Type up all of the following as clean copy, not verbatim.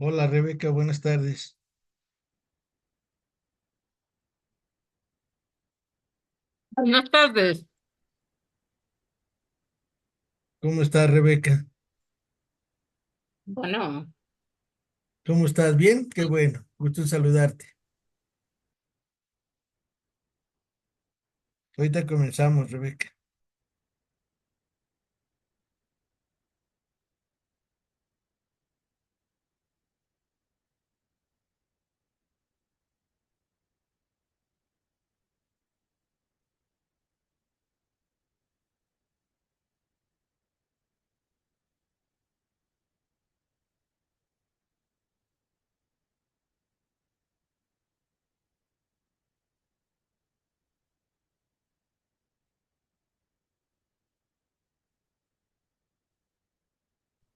Hola Rebeca, buenas tardes. Buenas tardes. ¿Cómo estás, Rebeca? Bueno, ¿Cómo estás? ¿Bien? Qué bueno, gusto en saludarte. Ahorita comenzamos, Rebeca.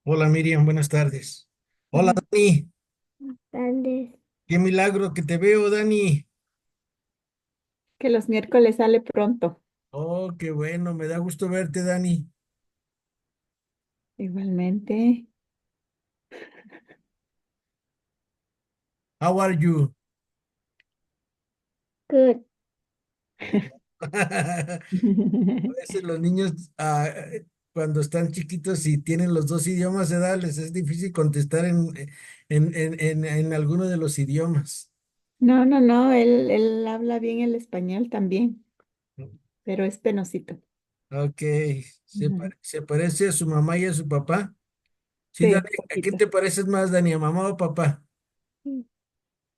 Hola Miriam, buenas tardes. Hola buenas Dani, tardes. qué milagro que te veo, Dani. Que los miércoles sale pronto. Oh, qué bueno, me da gusto verte, Dani. Igualmente. How are you? Good. A veces los niños, cuando están chiquitos y tienen los dos idiomas de edad, les es difícil contestar en alguno de los idiomas. No, no, no, él habla bien el español también, pero es penosito. Ok, Ujú. se parece a su mamá y a su papá. Sí, Sí, Dani, un ¿a quién poquito. te pareces más, Dani? ¿A mamá o papá? Mm.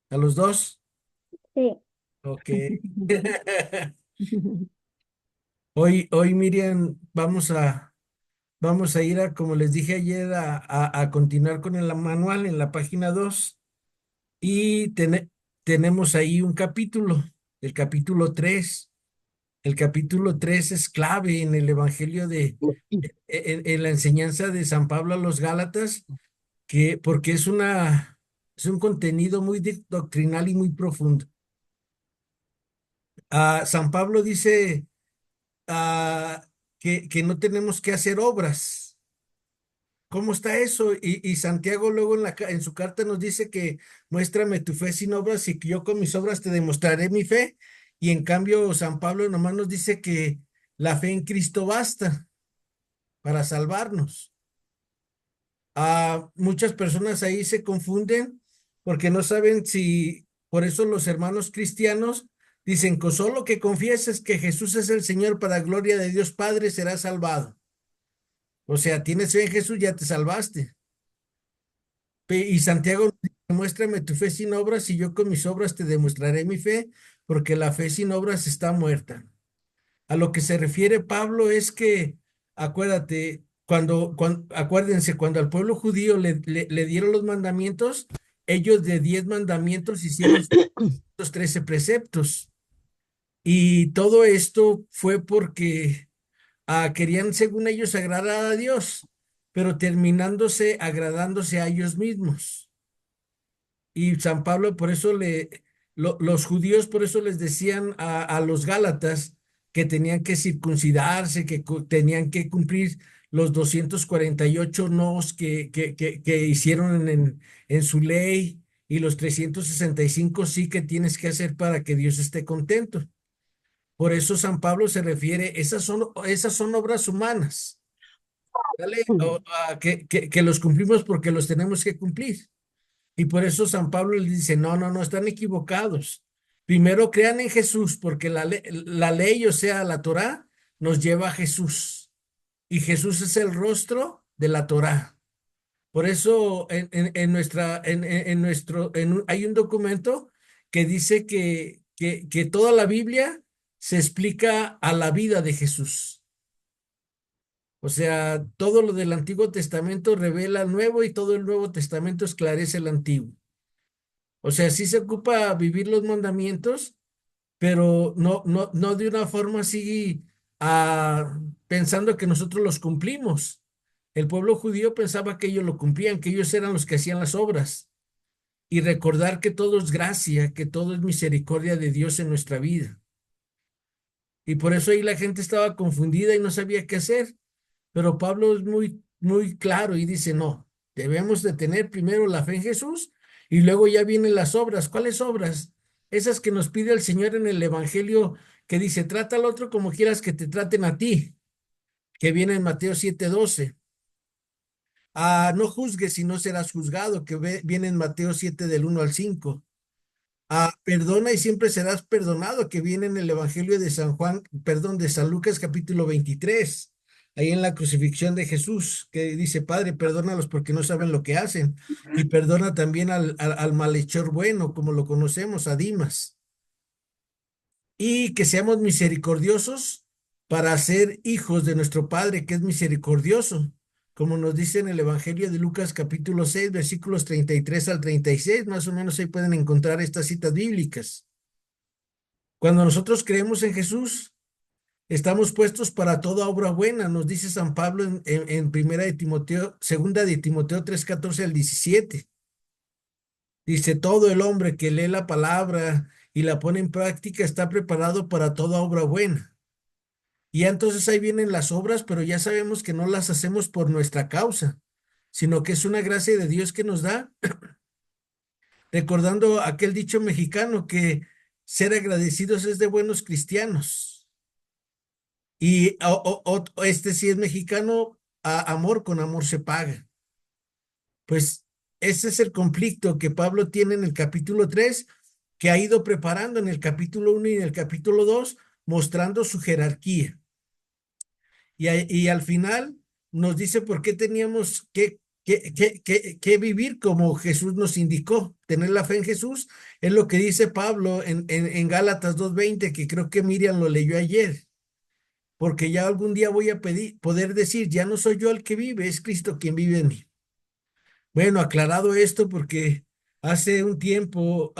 ¿A los dos? Sí. Ok. Hoy, Miriam, vamos a ir como les dije ayer, a continuar con el manual en la página 2 y tenemos ahí un capítulo, el capítulo 3. El capítulo 3 es clave en el Evangelio en la enseñanza de San Pablo a los Gálatas, porque es un contenido muy doctrinal y muy profundo. San Pablo dice ah, que no tenemos que hacer obras. ¿Cómo está eso? Y Santiago luego en su carta nos dice que muéstrame tu fe sin obras y que yo con mis obras te demostraré mi fe. Y en cambio San Pablo nomás nos dice que la fe en Cristo basta para salvarnos. Muchas personas ahí se confunden porque no saben si, por eso los hermanos cristianos dicen que solo que confieses que Jesús es el Señor para gloria de Dios Padre serás salvado. O sea, tienes fe en Jesús, ya te salvaste. Y Santiago nos dice, muéstrame tu fe sin obras y yo con mis obras te demostraré mi fe, porque la fe sin obras está muerta. A lo que se refiere Pablo es que, acuérdate, acuérdense, cuando al pueblo judío le dieron los mandamientos, ellos de 10 mandamientos hicieron los 13 preceptos. Y todo esto fue porque querían, según ellos, agradar a Dios, pero terminándose agradándose a ellos mismos. Y San Pablo, por eso los judíos, por eso les decían a los gálatas que tenían que circuncidarse, que tenían que cumplir los 248 nos que hicieron en su ley y los 365 sí que tienes que hacer para que Dios esté contento. Por eso San Pablo se refiere, esas son obras humanas, ¿vale? Que los cumplimos porque los tenemos que cumplir. Y por eso San Pablo les dice, no, no, no, están equivocados. Primero crean en Jesús, porque la ley, o sea, la Torá, nos lleva a Jesús. Y Jesús es el rostro de la Torá. Por eso en nuestra, en nuestro, hay un documento que dice que toda la Biblia se explica a la vida de Jesús. O sea, todo lo del Antiguo Testamento revela el Nuevo y todo el Nuevo Testamento esclarece el Antiguo. O sea, sí se ocupa vivir los mandamientos, pero no de una forma así, pensando que nosotros los cumplimos. El pueblo judío pensaba que ellos lo cumplían, que ellos eran los que hacían las obras. Y recordar que todo es gracia, que todo es misericordia de Dios en nuestra vida. Y por eso ahí la gente estaba confundida y no sabía qué hacer. Pero Pablo es muy, muy claro y dice, no. Debemos de tener primero la fe en Jesús y luego ya vienen las obras. ¿Cuáles obras? Esas que nos pide el Señor en el Evangelio que dice, trata al otro como quieras que te traten a ti, que viene en Mateo 7:12. No juzgues y no serás juzgado, que viene en Mateo 7 del 1 al 5. Perdona y siempre serás perdonado, que viene en el Evangelio de San Juan, perdón, de San Lucas capítulo 23, ahí en la crucifixión de Jesús, que dice, Padre, perdónalos porque no saben lo que hacen, y perdona también al malhechor bueno, como lo conocemos, a Dimas, y que seamos misericordiosos para ser hijos de nuestro Padre, que es misericordioso, como nos dice en el Evangelio de Lucas capítulo 6 versículos 33 al 36, más o menos ahí pueden encontrar estas citas bíblicas. Cuando nosotros creemos en Jesús, estamos puestos para toda obra buena, nos dice San Pablo en primera de Timoteo, segunda de Timoteo 3:14 al 17. Dice, todo el hombre que lee la palabra y la pone en práctica está preparado para toda obra buena. Y ya entonces ahí vienen las obras, pero ya sabemos que no las hacemos por nuestra causa, sino que es una gracia de Dios que nos da, recordando aquel dicho mexicano que ser agradecidos es de buenos cristianos. Y este sí es mexicano, amor con amor se paga. Pues ese es el conflicto que Pablo tiene en el capítulo 3, que ha ido preparando en el capítulo 1 y en el capítulo 2, mostrando su jerarquía. Y al final nos dice por qué teníamos que vivir como Jesús nos indicó. Tener la fe en Jesús es lo que dice Pablo en Gálatas 2:20, que creo que Miriam lo leyó ayer. Porque ya algún día voy a poder decir, ya no soy yo el que vive, es Cristo quien vive en mí. Bueno, aclarado esto, porque hace un tiempo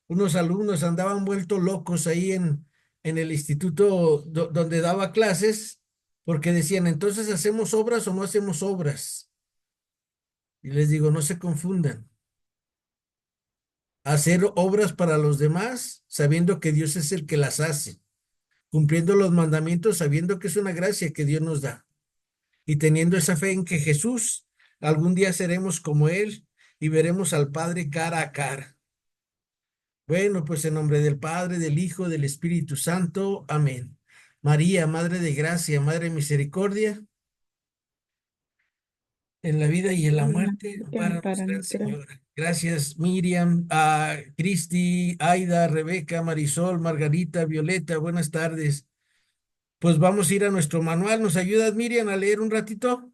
unos alumnos andaban vueltos locos ahí en el instituto donde daba clases, porque decían, entonces, ¿hacemos obras o no hacemos obras? Y les digo, no se confundan. Hacer obras para los demás, sabiendo que Dios es el que las hace, cumpliendo los mandamientos, sabiendo que es una gracia que Dios nos da, y teniendo esa fe en que Jesús, algún día seremos como Él y veremos al Padre cara a cara. Bueno, pues en nombre del Padre, del Hijo, del Espíritu Santo. Amén. María, Madre de Gracia, Madre de Misericordia, en la vida y en la muerte, ampáranos, Gran Señora. Gracias, Miriam, Cristi, Aida, Rebeca, Marisol, Margarita, Violeta, buenas tardes. Pues vamos a ir a nuestro manual. ¿Nos ayudas, Miriam, a leer un ratito?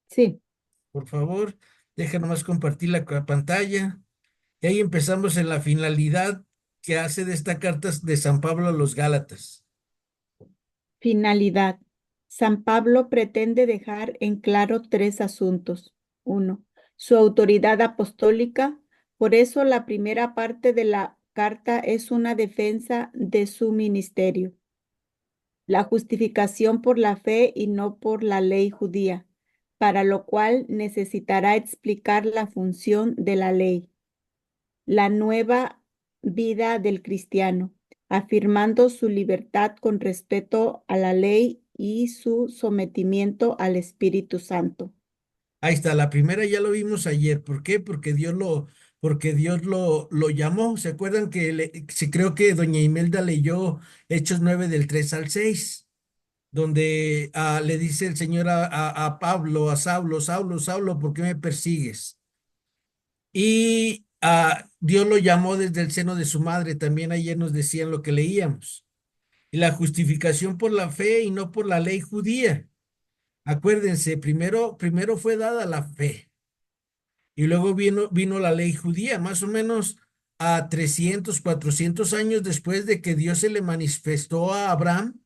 Sí, Por favor, deja nomás compartir la pantalla. Y ahí empezamos en la finalidad que hace de esta carta de San Pablo a los Gálatas. finalidad. San Pablo pretende dejar en claro tres asuntos. Uno, su autoridad apostólica. Por eso la primera parte de la carta es una defensa de su ministerio. La justificación por la fe y no por la ley judía, para lo cual necesitará explicar la función de la ley. La nueva vida del cristiano, afirmando su libertad con respeto a la ley y su sometimiento al Espíritu Santo. Ahí está, la primera ya lo vimos ayer. ¿Por qué? Porque Dios lo llamó. ¿Se acuerdan que sí, creo que doña Imelda leyó Hechos 9 del 3 al 6, donde le dice el Señor a Pablo, a Saulo, Saulo, Saulo, ¿por qué me persigues? Y Dios lo llamó desde el seno de su madre. También ayer nos decían lo que leíamos. Y la justificación por la fe y no por la ley judía. Acuérdense, primero fue dada la fe y luego vino la ley judía, más o menos a 300, 400 años después de que Dios se le manifestó a Abraham.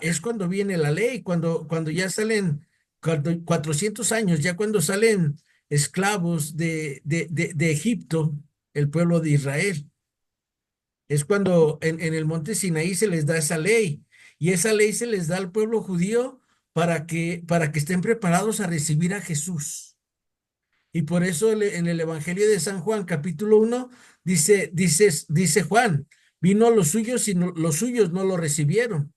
Es cuando viene la ley, cuando ya salen 400 años, ya cuando salen esclavos de Egipto, el pueblo de Israel. Es cuando en el monte Sinaí se les da esa ley, y esa ley se les da al pueblo judío para que estén preparados a recibir a Jesús. Y por eso en el Evangelio de San Juan, capítulo 1, dice Juan, vino a los suyos y los suyos no lo recibieron.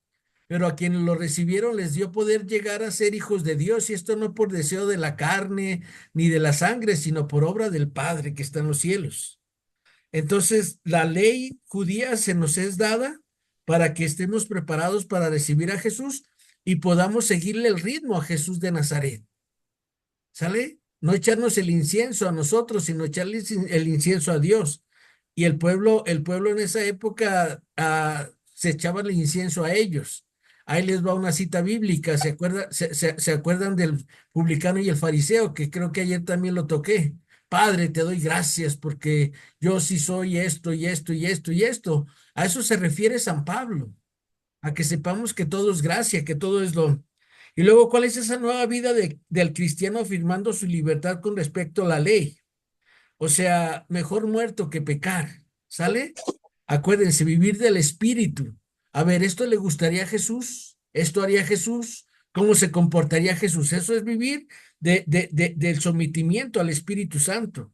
pero a quienes lo recibieron les dio poder llegar a ser hijos de Dios, y esto no por deseo de la carne ni de la sangre, sino por obra del Padre que está en los cielos. Entonces, la ley judía se nos es dada para que estemos preparados para recibir a Jesús y podamos seguirle el ritmo a Jesús de Nazaret. ¿Sale? No echarnos el incienso a nosotros, sino echarle el incienso a Dios. Y el pueblo en esa época se echaba el incienso a ellos. Ahí les va una cita bíblica. ¿Se acuerdan del publicano y el fariseo? Que creo que ayer también lo toqué. Padre, te doy gracias porque yo sí soy esto y esto y esto y esto. A eso se refiere San Pablo, a que sepamos que todo es gracia, que todo es don. Y luego, ¿cuál es esa nueva vida del cristiano afirmando su libertad con respecto a la ley? O sea, mejor muerto que pecar, ¿sale? Acuérdense, vivir del Espíritu. A ver, ¿esto le gustaría a Jesús? ¿Esto haría Jesús? ¿Cómo se comportaría Jesús? Eso es vivir del sometimiento al Espíritu Santo.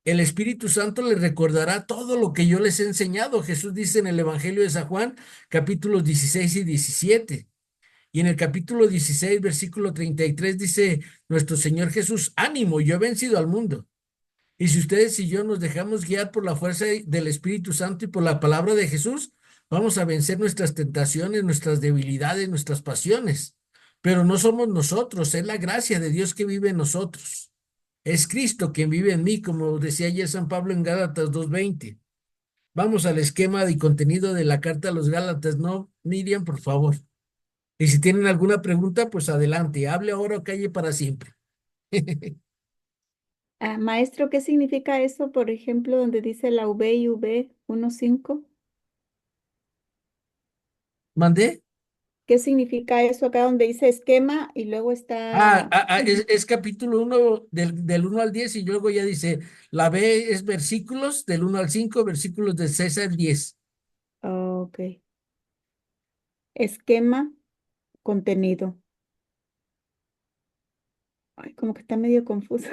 El Espíritu Santo les recordará todo lo que yo les he enseñado. Jesús dice en el Evangelio de San Juan, capítulos 16 y 17. Y en el capítulo 16, versículo 33, dice nuestro Señor Jesús: ánimo, yo he vencido al mundo. Y si ustedes y yo nos dejamos guiar por la fuerza del Espíritu Santo y por la palabra de Jesús, vamos a vencer nuestras tentaciones, nuestras debilidades, nuestras pasiones. Pero no somos nosotros, es la gracia de Dios que vive en nosotros. Es Cristo quien vive en mí, como decía ayer San Pablo en Gálatas 2:20. Vamos al esquema y contenido de la carta a los Gálatas, ¿no, Miriam, por favor? Y si tienen alguna pregunta, pues adelante, hable ahora o calle para siempre. Maestro, ¿qué significa eso, por ejemplo, donde dice la V y V 1.5? ¿Mandé? ¿Qué significa eso acá donde dice esquema y luego está... Es capítulo 1 del 1 al 10 y luego ya dice, la B es versículos del 1 al 5, versículos del 6 al 10. Ok. Esquema, contenido. Ay, como que está medio confuso.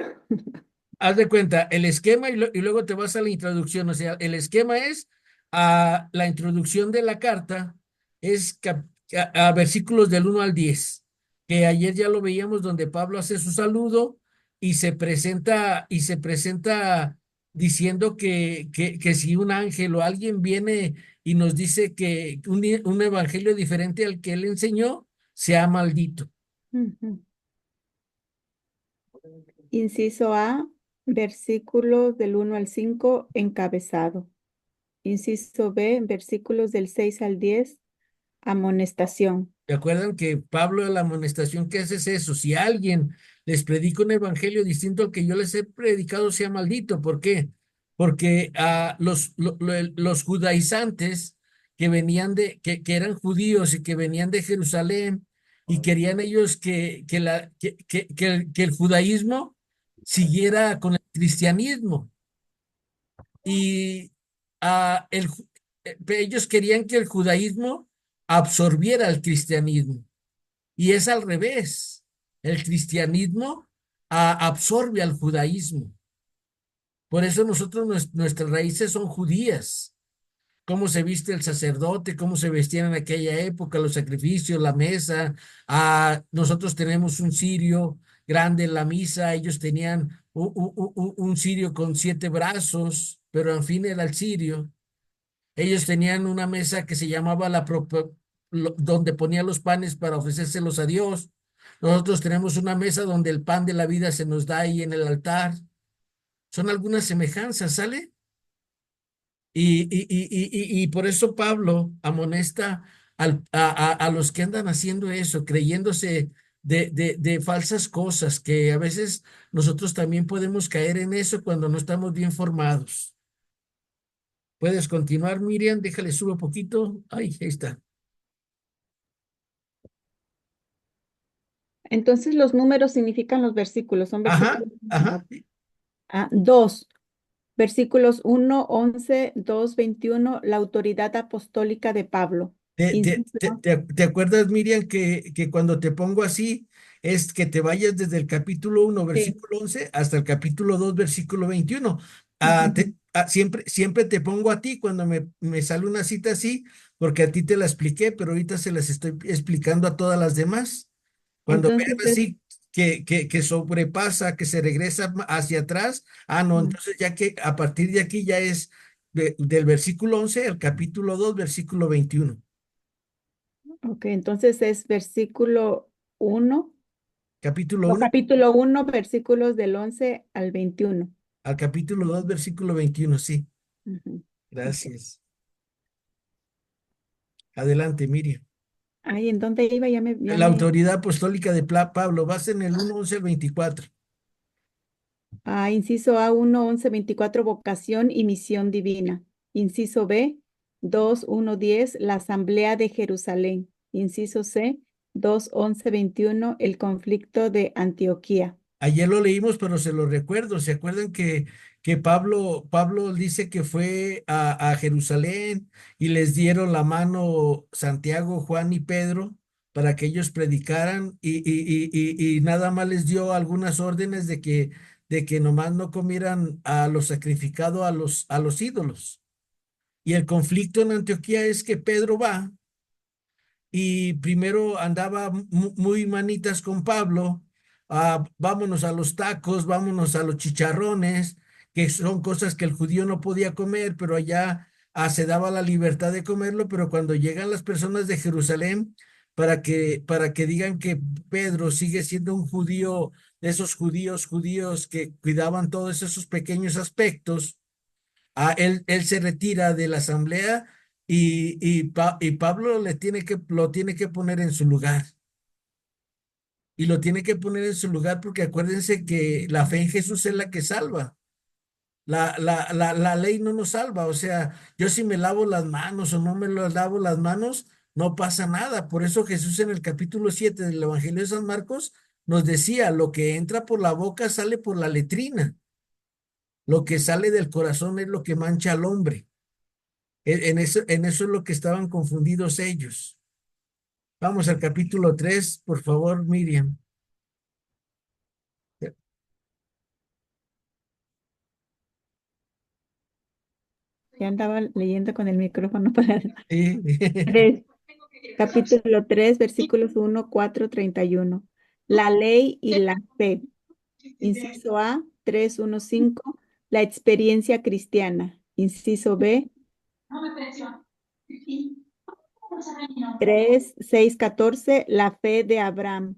Haz de cuenta, el esquema y luego te vas a la introducción. O sea, el esquema es la introducción de la carta, es a versículos del 1 al 10, que ayer ya lo veíamos donde Pablo hace su saludo y se presenta diciendo que si un ángel o alguien viene y nos dice que un evangelio diferente al que él enseñó, sea maldito. Ujú. Inciso A, versículos del 1 al 5, encabezado. Inciso B, versículos del 6 al 10, amonestación. ¿Se acuerdan que Pablo, la amonestación que hace es eso? Si alguien les predica un evangelio distinto al que yo les he predicado, sea maldito. ¿Por qué? Porque los judaizantes que eran judíos y que venían de Jerusalén y querían ellos que el judaísmo siguiera con el cristianismo. Y ellos querían que el judaísmo absorbiera el cristianismo. Y es al revés. El cristianismo absorbe al judaísmo. Por eso nuestras raíces son judías. Cómo se viste el sacerdote, cómo se vestían en aquella época, los sacrificios, la mesa. Nosotros tenemos un cirio grande en la misa, ellos tenían un cirio con 7 brazos, pero en fin era el cirio. Ellos tenían una mesa que se llamaba donde ponían los panes para ofrecérselos a Dios. Nosotros tenemos una mesa donde el pan de la vida se nos da ahí en el altar. Son algunas semejanzas, ¿sale? Y por eso Pablo amonesta a los que andan haciendo eso, creyéndose de falsas cosas, que a veces nosotros también podemos caer en eso cuando no estamos bien formados. Puedes continuar, Miriam, déjale subo un poquito. Ay, ahí está. Entonces los números significan los versículos, son Ajá, versículos. ajá. 2, versículos 1, 11, 2, 21, la autoridad apostólica de Pablo. ¿Te, te, Inciso te, A. te- te acuerdas, Miriam, que cuando te pongo así es que te vayas desde el capítulo 1 Sí. versículo 11 hasta el capítulo 2 versículo 21? Ujú. Siempre te pongo a ti cuando me sale una cita así, porque a ti te la expliqué, pero ahorita se las estoy explicando a todas las demás. Cuando vean Entonces es, así que sobrepasa, que se regresa hacia atrás, no, mm, entonces ya que a partir de aquí ya es del versículo 11 al capítulo 2 versículo 21. ok, entonces es versículo 1, Capítulo no, 1 capítulo 1, versículos del 11 al 21. al capítulo 2 versículo 21, sí. Ujú, ok. Gracias. Adelante, Miriam. Ay, ¿en dónde iba? Ya La me, autoridad apostólica de Pablo, vas en el 1, 11 al 24. Inciso A, 1, 11, 24, vocación y misión divina. Inciso B, 2, 1, 10, la Asamblea de Jerusalén. Inciso C, 2, 11, 21, el conflicto de Antioquía. Ayer lo leímos, pero se lo recuerdo. ¿Se acuerdan que Pablo dice que fue a Jerusalén y les dieron la mano Santiago, Juan y Pedro para que ellos predicaran y nada más les dio algunas órdenes de que nomás no comieran a lo sacrificado a los ídolos? Y el conflicto en Antioquía es que Pedro va y primero andaba muy manitas con Pablo, vámonos a los tacos, vámonos a los chicharrones, que son cosas que el judío no podía comer, pero allá se daba la libertad de comerlo, pero cuando llegan las personas de Jerusalén, para que digan que Pedro sigue siendo un judío, de esos judíos que cuidaban todos esos pequeños aspectos, él se retira de la asamblea y Pablo lo tiene que poner en su lugar. Y lo tiene que poner en su lugar porque acuérdense que la fe en Jesús es la que salva. La ley no nos salva. O sea, yo si me lavo las manos o no me lavo las manos, no pasa nada. Por eso Jesús en el capítulo 7 del Evangelio de San Marcos nos decía, lo que entra por la boca sale por la letrina. Lo que sale del corazón es lo que mancha al hombre. En eso es lo que estaban confundidos ellos. Vamos al capítulo 3, por favor, Miriam. Ya andaba leyendo con el micrófono para... Sí. Tres. Capítulo 3, versículos 1, 4, 31. La ley y la fe. Inciso A, 3, 1, 5. La experiencia cristiana. Inciso B, 3, 6, 14. La fe de Abraham.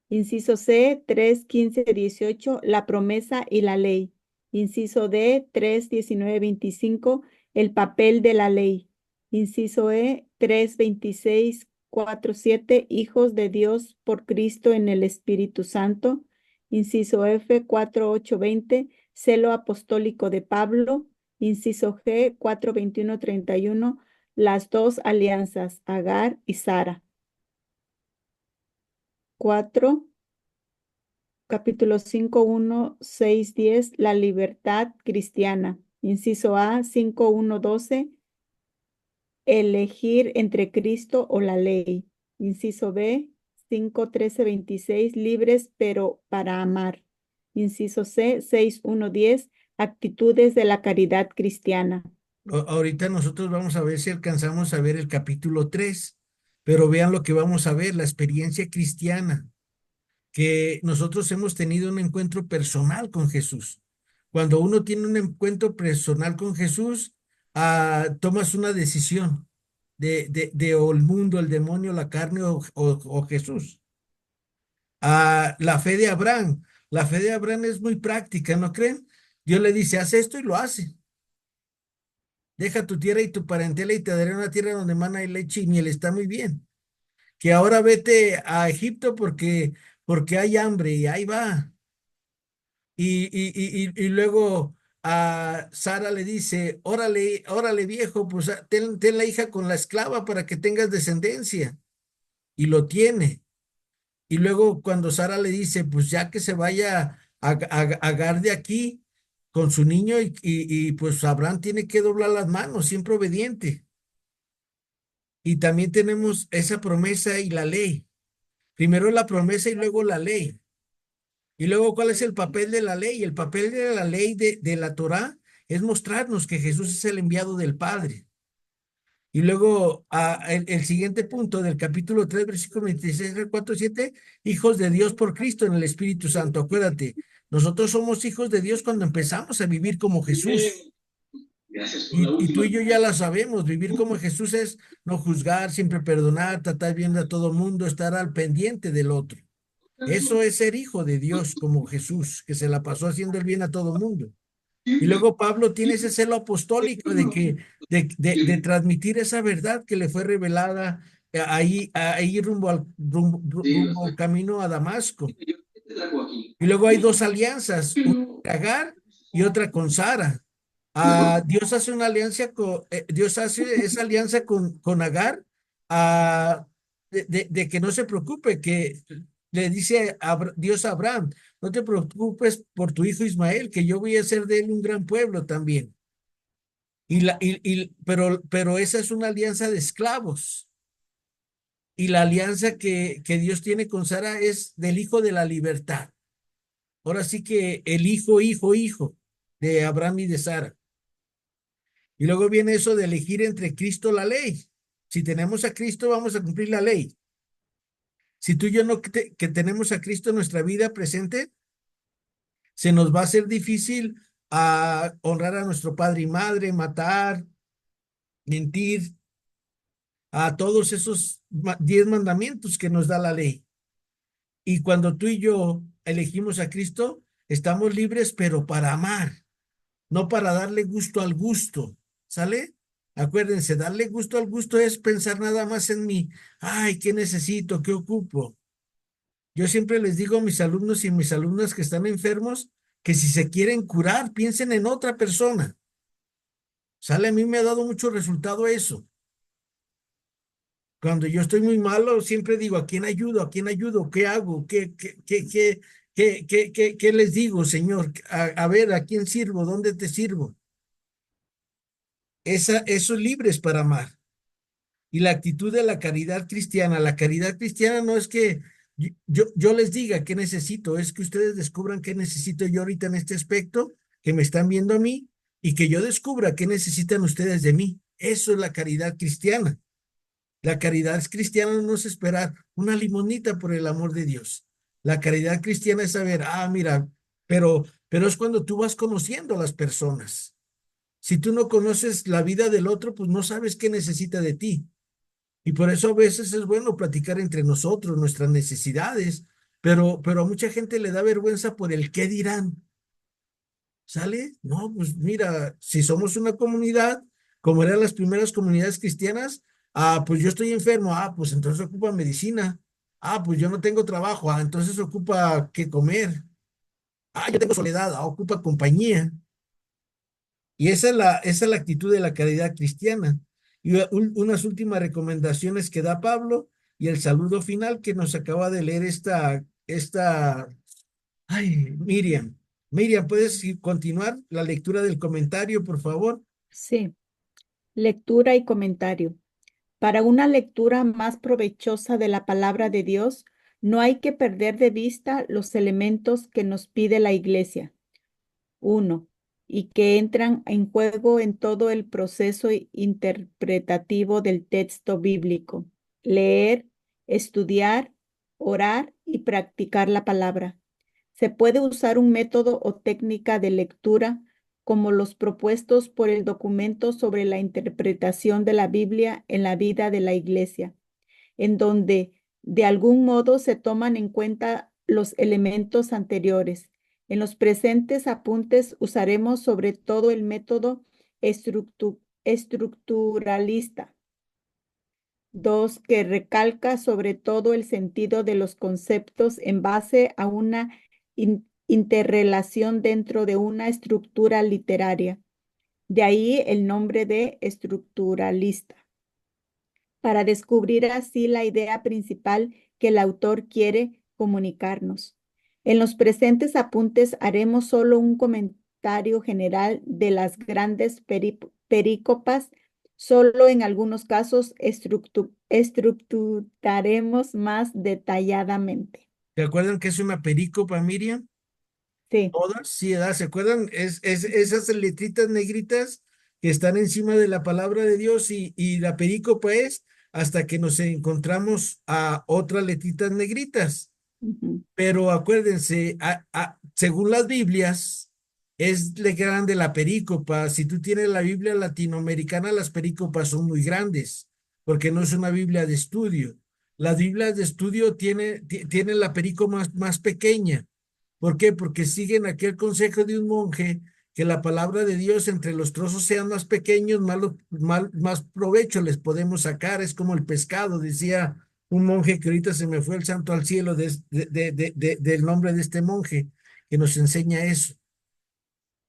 Inciso C, 3, 15, 18. La promesa y la ley. Inciso D, 3, 19, 25. El papel de la ley. Inciso E, 3, 26, 4, 7. Hijos de Dios por Cristo en el Espíritu Santo. Inciso F, 4, 8, 20. Celo apostólico de Pablo. Inciso G, 4, 21, 31. Las dos alianzas, Agar y Sara. 4. Capítulo 5, 1, 6, 10, la libertad cristiana. Inciso A, 5, 1, 12, elegir entre Cristo o la ley. Inciso B, 5, 13, 26, libres pero para amar. Inciso C, 6, 1, 10, actitudes de la caridad cristiana. Ahorita nosotros vamos a ver si alcanzamos a ver el capítulo 3, pero vean lo que vamos a ver, la experiencia cristiana, que nosotros hemos tenido un encuentro personal con Jesús. Cuando uno tiene un encuentro personal con Jesús, tomas una decisión de o el mundo, el demonio, la carne o Jesús. La fe de Abraham. La fe de Abraham es muy práctica, ¿no creen? Dios le dice, haz esto y lo hace. Deja tu tierra y tu parentela y te daré una tierra donde mana y leche y miel. Está muy bien. Que ahora vete a Egipto porque hay hambre y ahí va. Y luego a Sara le dice, órale, órale viejo, pues ten la hija con la esclava para que tengas descendencia. Y lo tiene. Y luego cuando Sara le dice, pues ya que se vaya Agar de aquí con su niño pues Abraham tiene que doblar las manos, siempre obediente. Y también tenemos esa promesa y la ley. Primero la promesa y luego la ley. Y luego, ¿cuál es el papel de la ley? El papel de la ley de la Torá es mostrarnos que Jesús es el enviado del Padre. Y luego el siguiente punto del capítulo 3 versículo 26 al 47, hijos de Dios por Cristo en el Espíritu Santo. Acuérdate, nosotros somos hijos de Dios cuando empezamos a vivir como Jesús. Y tú y yo ya la sabemos, vivir como Jesús es no juzgar, siempre perdonar, tratar bien a todo mundo, estar al pendiente del otro. Eso es ser hijo de Dios como Jesús, que se la pasó haciendo el bien a todo mundo. Y luego Pablo tiene ese celo apostólico de transmitir esa verdad que le fue revelada ahí rumbo camino a Damasco. Y luego hay dos alianzas, una con Agar y otra con Sara. Dios hace una alianza Dios hace esa alianza con Agar, de que no se preocupe, que le dice Dios a Abraham, no te preocupes por tu hijo Ismael, que yo voy a hacer de él un gran pueblo también. Pero esa es una alianza de esclavos. Y la alianza que Dios tiene con Sara es del hijo de la libertad. Ahora sí que el hijo de Abraham y de Sara. Y luego viene eso de elegir entre Cristo la ley. Si tenemos a Cristo, vamos a cumplir la ley. Si tú y yo no que tenemos a Cristo en nuestra vida presente, se nos va a hacer difícil honrar a nuestro padre y madre, matar, mentir, a todos esos 10 mandamientos que nos da la ley. Y cuando tú y yo elegimos a Cristo, estamos libres, pero para amar, no para darle gusto al gusto, ¿sale? Acuérdense, darle gusto al gusto es pensar nada más en mí. Ay, ¿qué necesito? ¿Qué ocupo? Yo siempre les digo a mis alumnos y mis alumnas que están enfermos que si se quieren curar, piensen en otra persona. ¿Sale? A mí me ha dado mucho resultado eso. Cuando yo estoy muy malo, siempre digo, ¿a quién ayudo? ¿A quién ayudo? ¿Qué hago? ¿Qué les digo, Señor? A ver, ¿a quién sirvo? ¿Dónde te sirvo? Eso es libres para amar. Y la actitud de la caridad cristiana no es que yo les diga qué necesito, es que ustedes descubran qué necesito yo ahorita en este aspecto, que me están viendo a mí, y que yo descubra qué necesitan ustedes de mí. Eso es la caridad cristiana. La caridad cristiana no es esperar una limonita por el amor de Dios. La caridad cristiana es saber, mira, pero es cuando tú vas conociendo a las personas. Si tú no conoces la vida del otro, pues no sabes qué necesita de ti. Y por eso a veces es bueno platicar entre nosotros nuestras necesidades, pero a mucha gente le da vergüenza por el qué dirán. ¿Sale? No, pues mira, si somos una comunidad, como eran las primeras comunidades cristianas, pues yo estoy enfermo, pues entonces ocupa medicina. Pues yo no tengo trabajo, entonces ocupa qué comer. Yo tengo soledad, ocupa compañía. Y esa es la actitud de la caridad cristiana. Y unas últimas recomendaciones que da Pablo y el saludo final que nos acaba de leer Miriam. Miriam, ¿puedes continuar la lectura del comentario, por favor? Sí, lectura y comentario. Para una lectura más provechosa de la palabra de Dios, no hay que perder de vista los elementos que nos pide la Iglesia. Uno, y que entran en juego en todo el proceso interpretativo del texto bíblico. Leer, estudiar, orar y practicar la palabra. Se puede usar un método o técnica de lectura como los propuestos por el documento sobre la interpretación de la Biblia en la vida de la Iglesia, en donde de algún modo se toman en cuenta los elementos anteriores. En los presentes apuntes usaremos sobre todo el método estructuralista. Dos, que recalca sobre todo el sentido de los conceptos en base a una interrelación dentro de una estructura literaria. De ahí el nombre de estructuralista, para descubrir así la idea principal que el autor quiere comunicarnos. En los presentes apuntes haremos solo un comentario general de las grandes perícopas. Solo en algunos casos estructuraremos más detalladamente. ¿Se acuerdan que es una perícopa, Miriam? Sí, Todas, sí, ¿verdad? ¿Se acuerdan? Esas letritas negritas que están encima de la palabra de Dios y la perícopa es hasta que nos encontramos a otras letritas negritas. Ujú. Pero acuérdense, según las Biblias, es le grande la perícopa. Si tú tienes la Biblia latinoamericana, las perícopas son muy grandes, porque no es una Biblia de estudio. Las Biblias de estudio tienen la perícopa más pequeña. ¿Por qué? Porque siguen aquel consejo de un monje que la palabra de Dios entre los trozos sean más pequeños, más provecho les podemos sacar. Es como el pescado, decía un monje que ahorita se me fue el santo al cielo del nombre de este monje que nos enseña eso.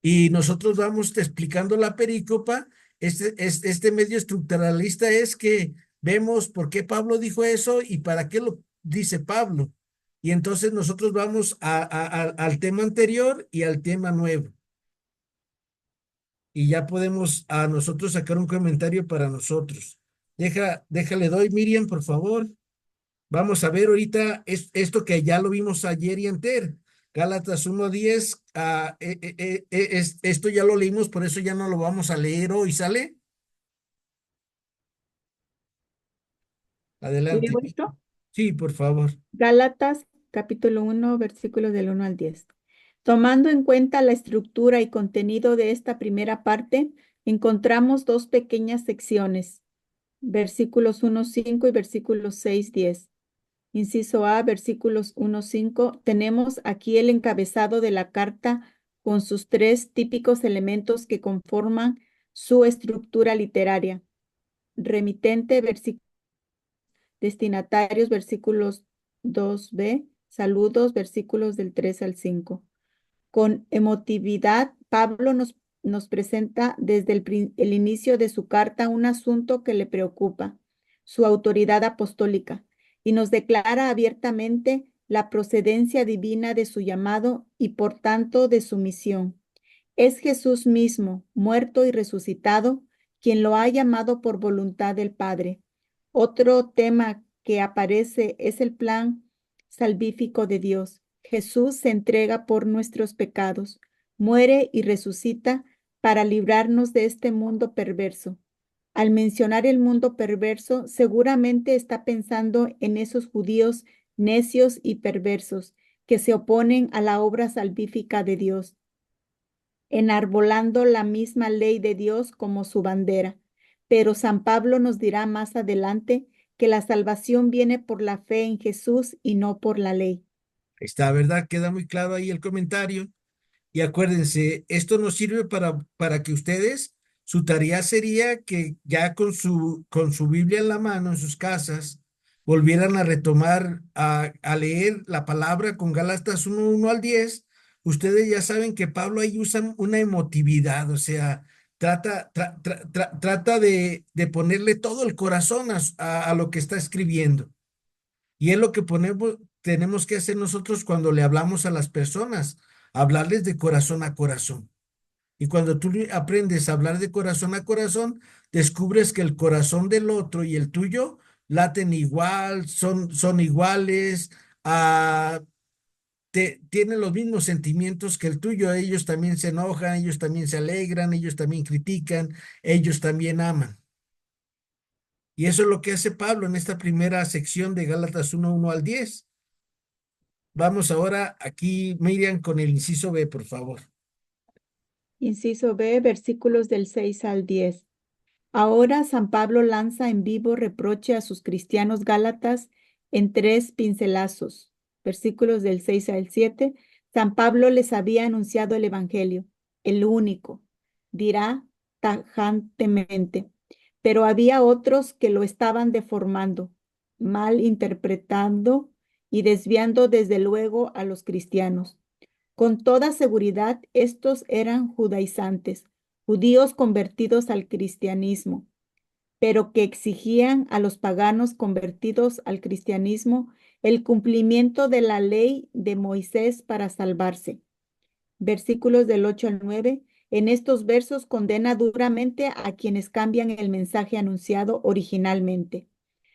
Y nosotros vamos explicando la perícopa. Este medio estructuralista es que vemos por qué Pablo dijo eso y para qué lo dice Pablo. Y entonces nosotros vamos al tema anterior y al tema nuevo. Y ya podemos a nosotros sacar un comentario para nosotros. Déjale doy, Miriam, por favor. Vamos a ver ahorita esto que ya lo vimos ayer y antier. Gálatas 1:10, esto ya lo leímos, por eso ya no lo vamos a leer hoy, ¿sale? Adelante. ¿Leo esto? Sí, por favor. Gálatas capítulo 1, versículos del 1 al 10. Tomando en cuenta la estructura y contenido de esta primera parte, encontramos dos pequeñas secciones, versículos 1-5 y versículos 6-10. Inciso A, versículos 1-5, tenemos aquí el encabezado de la carta con sus tres típicos elementos que conforman su estructura literaria. Remitente, destinatarios, versículos 2b, saludos, versículos del 3 al 5. Con emotividad, Pablo nos presenta desde el inicio de su carta un asunto que le preocupa, su autoridad apostólica, y nos declara abiertamente la procedencia divina de su llamado y por tanto de su misión. Es Jesús mismo, muerto y resucitado, quien lo ha llamado por voluntad del Padre. Otro tema que aparece es el plan salvífico de Dios. Jesús se entrega por nuestros pecados, muere y resucita para librarnos de este mundo perverso. Al mencionar el mundo perverso, seguramente está pensando en esos judíos necios y perversos que se oponen a la obra salvífica de Dios, enarbolando la misma ley de Dios como su bandera. Pero San Pablo nos dirá más adelante que la salvación viene por la fe en Jesús y no por la ley. Está, ¿verdad? Queda muy claro ahí el comentario. Y acuérdense, esto nos sirve para que ustedes, su tarea sería que ya con su Biblia en la mano, en sus casas, volvieran a retomar, a leer la palabra con Gálatas 1:1 al 10. Ustedes ya saben que Pablo ahí usa una emotividad, o sea, trata de ponerle todo el corazón a lo que está escribiendo. Y es lo que tenemos que hacer nosotros cuando le hablamos a las personas, hablarles de corazón a corazón. Y cuando tú aprendes a hablar de corazón a corazón, descubres que el corazón del otro y el tuyo laten igual, son iguales, ah, tienen los mismos sentimientos que el tuyo. Ellos también se enojan, ellos también se alegran, ellos también critican, ellos también aman. Y eso es lo que hace Pablo en esta primera sección de Gálatas 1:1 al 10. Vamos ahora aquí, Miriam, con el inciso B, por favor. Inciso B, versículos del 6 al 10. Ahora San Pablo lanza en vivo reproche a sus cristianos gálatas en tres pincelazos. Versículos del 6 al 7. San Pablo les había anunciado el Evangelio, el único, dirá tajantemente, pero había otros que lo estaban deformando, mal interpretando y desviando desde luego a los cristianos. Con toda seguridad, estos eran judaizantes, judíos convertidos al cristianismo, pero que exigían a los paganos convertidos al cristianismo el cumplimiento de la ley de Moisés para salvarse. Versículos del 8 al 9. En estos versos condena duramente a quienes cambian el mensaje anunciado originalmente.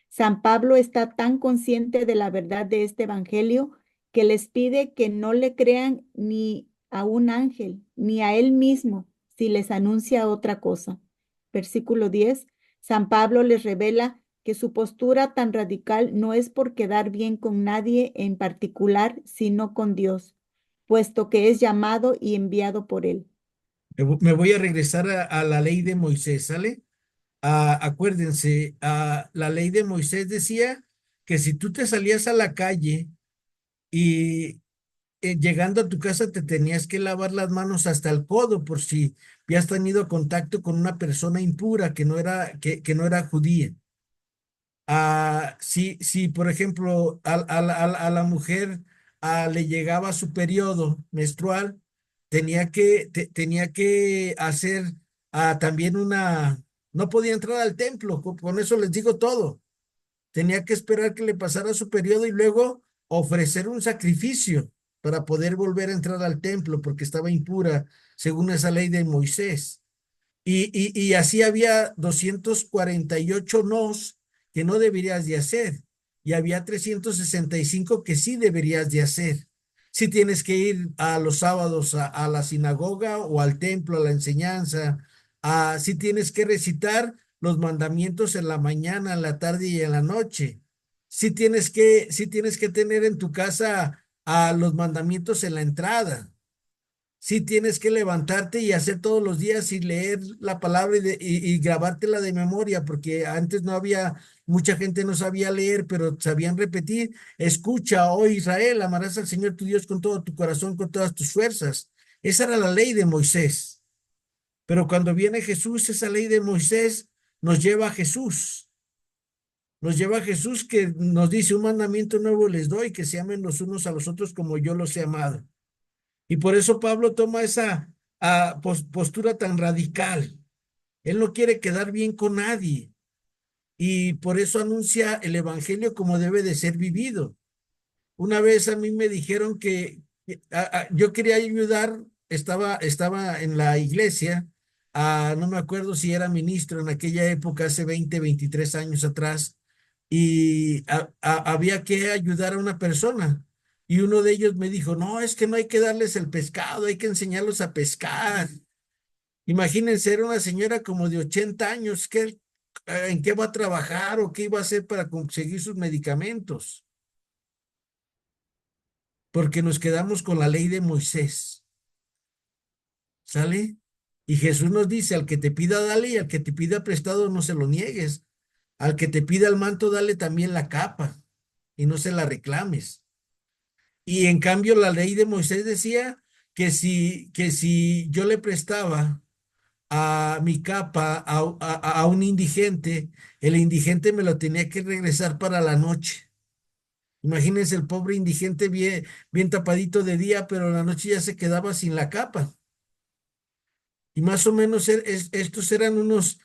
San Pablo está tan consciente de la verdad de este evangelio que les pide que no le crean ni a un ángel, ni a él mismo, si les anuncia otra cosa. versículo 10, San Pablo les revela que su postura tan radical no es por quedar bien con nadie en particular, sino con Dios, puesto que es llamado y enviado por él. Me voy a regresar a la ley de Moisés, ¿sale? Acuérdense, la ley de Moisés decía que si tú te salías a la calle y llegando a tu casa te tenías que lavar las manos hasta el codo por si habías tenido contacto con una persona impura que no era judía. Si por ejemplo, a la mujer le llegaba su periodo menstrual, tenía que hacer también no podía entrar al templo, con eso les digo todo. Tenía que esperar que le pasara su periodo y luego ofrecer un sacrificio para poder volver a entrar al templo porque estaba impura según esa ley de Moisés. Y así había 248 nos que no deberías de hacer y había 365 que sí deberías de hacer. Si tienes que ir a los sábados a la sinagoga o al templo, a la enseñanza, si tienes que recitar los mandamientos en la mañana, en la tarde y en la noche. Si tienes que tener en tu casa los mandamientos en la entrada. Sí tienes que levantarte y hacer todos los días y leer la palabra y grabártela de memoria, porque antes no había, mucha gente no sabía leer, pero sabían repetir. Escucha, oh Israel, amarás al Señor tu Dios con todo tu corazón, con todas tus fuerzas. Esa era la ley de Moisés. Pero cuando viene Jesús, esa ley de Moisés nos lleva a Jesús. Nos lleva a Jesús que nos dice un mandamiento nuevo les doy, que se amen los unos a los otros como yo los he amado. Y por eso Pablo toma esa postura tan radical. Él no quiere quedar bien con nadie y por eso anuncia el evangelio como debe de ser vivido. Una vez a mí me dijeron que yo quería ayudar, estaba en la iglesia, no me acuerdo si era ministro en aquella época, hace 20, 23 años atrás, y había que ayudar a una persona. Y uno de ellos me dijo, no, es que no hay que darles el pescado, hay que enseñarlos a pescar. Imagínense, era una señora como de 80 años, ¿en qué va a trabajar o qué iba a hacer para conseguir sus medicamentos? Porque nos quedamos con la ley de Moisés, ¿sale? Y Jesús nos dice, al que te pida, dale, y al que te pida prestado, no se lo niegues. Al que te pida el manto, dale también la capa, y no se la reclames. Y en cambio, la ley de Moisés decía que si yo le prestaba a mi capa a un indigente, el indigente me lo tenía que regresar para la noche. Imagínense el pobre indigente bien tapadito de día, pero en la noche ya se quedaba sin la capa. Y más o menos estos eran unos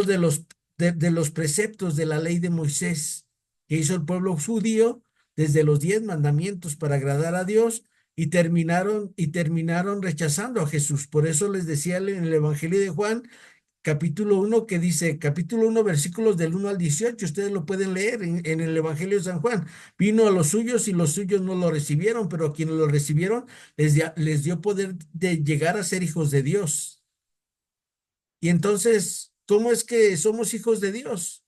de los preceptos de la ley de Moisés que hizo el pueblo judío desde los 10 mandamientos para agradar a Dios y terminaron rechazando a Jesús. Por eso les decía en el Evangelio de Juan capítulo 1 que dice, capítulo 1 versículos del 1 al 18 ustedes lo pueden leer en el Evangelio de San Juan. Vino a los suyos y los suyos no lo recibieron, pero a quienes lo recibieron les dio poder de llegar a ser hijos de Dios. Y entonces, ¿cómo es que somos hijos de Dios?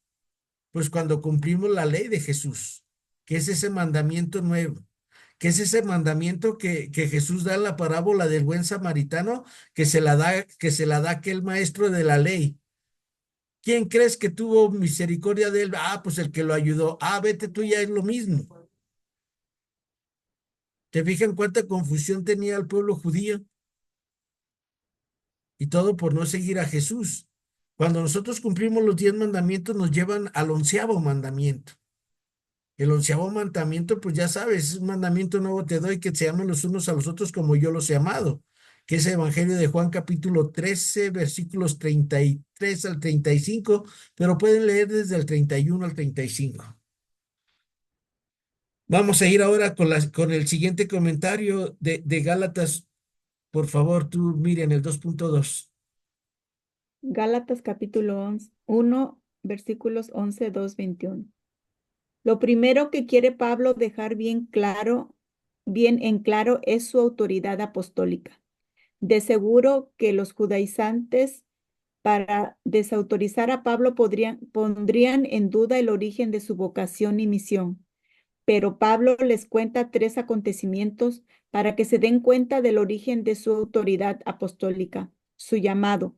Pues cuando cumplimos la ley de Jesús, que es ese mandamiento nuevo, que es ese mandamiento que Jesús da en la parábola del buen samaritano, que se la da aquel maestro de la ley. ¿Quién crees que tuvo misericordia de él? Pues el que lo ayudó. Vete tú, ya es lo mismo. ¿Te fijan cuánta confusión tenía el pueblo judío? Y todo por no seguir a Jesús. Cuando nosotros cumplimos los 10 mandamientos, nos llevan al 11.º mandamiento. El 11.º mandamiento, pues ya sabes, es un mandamiento nuevo te doy, que se amen los unos a los otros como yo los he amado, que es el Evangelio de Juan capítulo 13, versículos 33 al 35, pero pueden leer desde el 31 al 35. Vamos a ir ahora con el siguiente comentario de Gálatas. Por favor, tú, Miriam, el 2.2. Gálatas capítulo 1, versículos 11, 2, 21. Lo primero que quiere Pablo dejar bien en claro es su autoridad apostólica. De seguro que los judaizantes Para desautorizar a Pablo pondrían en duda el origen de su vocación y misión. Pero Pablo les cuenta tres acontecimientos para que se den cuenta del origen de su autoridad apostólica, su llamado,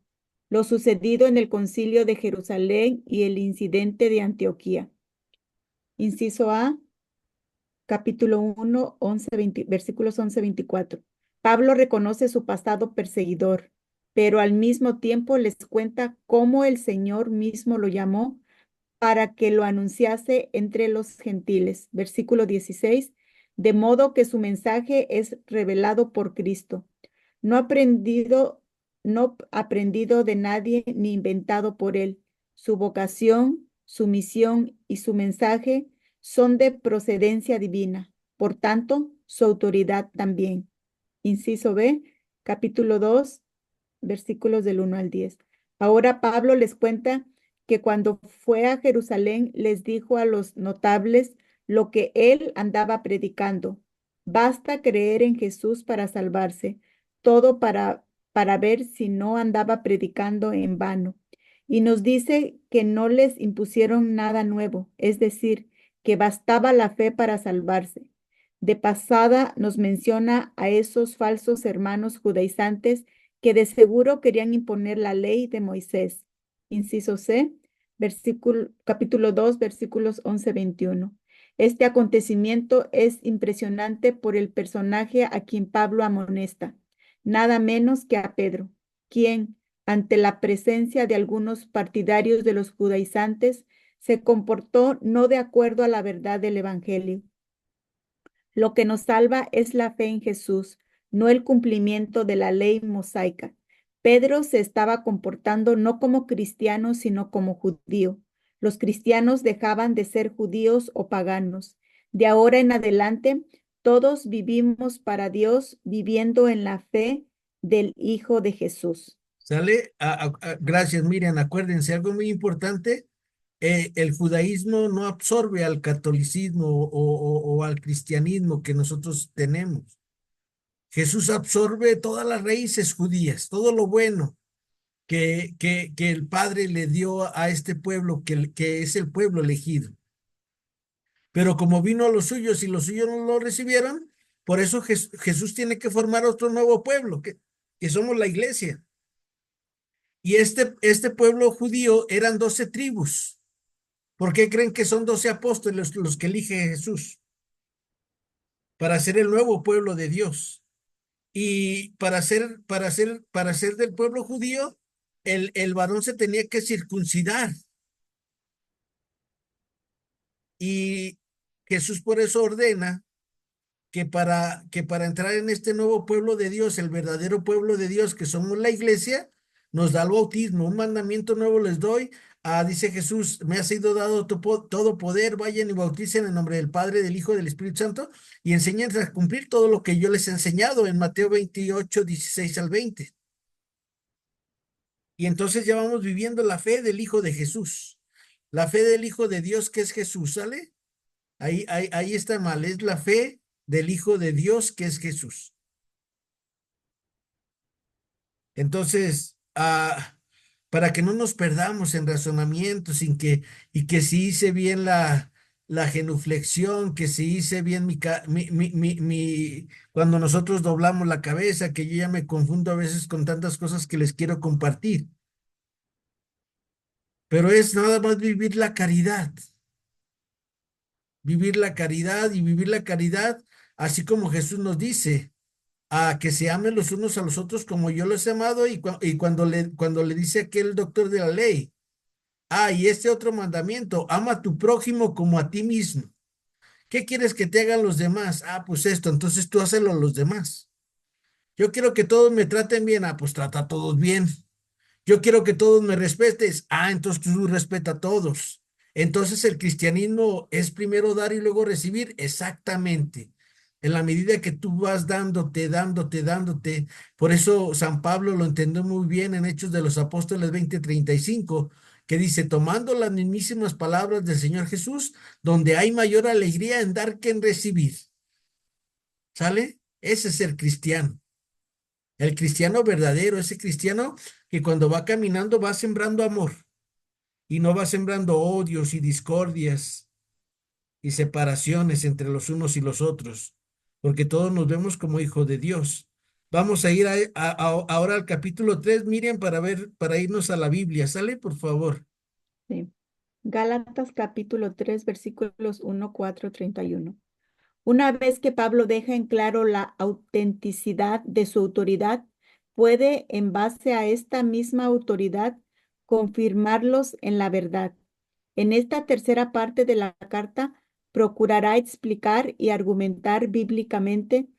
lo sucedido en el concilio de Jerusalén y el incidente de Antioquía. Inciso A, capítulo 1, versículos 11-24. Pablo reconoce su pasado perseguidor, pero al mismo tiempo les cuenta cómo el Señor mismo lo llamó para que lo anunciase entre los gentiles. Versículo 16, de modo que su mensaje es revelado por Cristo, no aprendido, no aprendido de nadie ni inventado por él. Su vocación, su misión y su mensaje son de procedencia divina, por tanto, su autoridad también. Inciso B, capítulo 2, versículos del 1 al 10. Ahora Pablo les cuenta que cuando fue a Jerusalén les dijo a los notables lo que él andaba predicando. Basta creer en Jesús para salvarse, todo para ver si no andaba predicando en vano. Y nos dice que no les impusieron nada nuevo, es decir, que bastaba la fe para salvarse. De pasada nos menciona a esos falsos hermanos judaizantes que de seguro querían imponer la ley de Moisés. Inciso C, capítulo 2, versículos 11-21. Este acontecimiento es impresionante por el personaje a quien Pablo amonesta, nada menos que a Pedro, quien, ante la presencia de algunos partidarios de los judaizantes, se comportó no de acuerdo a la verdad del Evangelio. Lo que nos salva es la fe en Jesús, no el cumplimiento de la ley mosaica. Pedro se estaba comportando no como cristiano, sino como judío. Los cristianos dejaban de ser judíos o paganos. De ahora en adelante, todos vivimos para Dios, viviendo en la fe del Hijo de Jesús. ¿Sale? Gracias, Miriam. Acuérdense, algo muy importante, el judaísmo no absorbe al catolicismo o al cristianismo que nosotros tenemos. Jesús absorbe todas las raíces judías, todo lo bueno que el Padre le dio a este pueblo, que es el pueblo elegido. Pero como vino a los suyos y los suyos no lo recibieron, por eso Jesús tiene que formar otro nuevo pueblo, que somos la iglesia. Y este pueblo judío eran 12 tribus. ¿Por qué creen que son 12 apóstoles los que elige Jesús? Para ser el nuevo pueblo de Dios. Y para ser del pueblo judío, el varón se tenía que circuncidar. Y Jesús por eso ordena que para entrar en este nuevo pueblo de Dios, el verdadero pueblo de Dios, que somos la iglesia, nos da el bautismo. Un mandamiento nuevo les doy. Dice Jesús, me ha sido dado todo poder, vayan y bauticen en nombre del Padre, del Hijo y del Espíritu Santo y enseñen a cumplir todo lo que yo les he enseñado en Mateo 28, 16 al 20. Y entonces ya vamos viviendo la fe del Hijo de Jesús, la fe del Hijo de Dios que es Jesús, ¿sale? Ahí está mal, es la fe del Hijo de Dios que es Jesús. Entonces, para que no nos perdamos en razonamiento, y que si hice bien la genuflexión, que si hice bien cuando nosotros doblamos la cabeza, que yo ya me confundo a veces con tantas cosas que les quiero compartir. Pero es nada más vivir la caridad y vivir la caridad, así como Jesús nos dice a que se amen los unos a los otros como yo los he amado y cuando le dice aquel doctor de la ley, y este otro mandamiento, ama a tu prójimo como a ti mismo. ¿Qué quieres que te hagan los demás? Pues esto, entonces tú hazlo a los demás. Yo quiero que todos me traten bien, pues trata a todos bien. Yo quiero que todos me respetes. Entonces tú respeta a todos. Entonces el cristianismo es primero dar y luego recibir. Exactamente. En la medida que tú vas dándote, dándote, dándote. Por eso San Pablo lo entendió muy bien en Hechos de los Apóstoles 20:35, que dice, tomando las mismísimas palabras del Señor Jesús, donde hay mayor alegría en dar que en recibir. ¿Sale? Ese es el cristiano. El cristiano verdadero, ese cristiano que cuando va caminando va sembrando amor y no va sembrando odios y discordias y separaciones entre los unos y los otros, porque todos nos vemos como hijos de Dios. Vamos a ir ahora al capítulo 3, Miriam, para ver, para irnos a la Biblia. ¿Sale, por favor? Sí. Gálatas capítulo 3 versículos 1, 4, 31. Una vez que Pablo deja en claro la autenticidad de su autoridad, puede, en base a esta misma autoridad, confirmarlos en la verdad. En esta tercera parte de la carta, procurará explicar y argumentar bíblicamente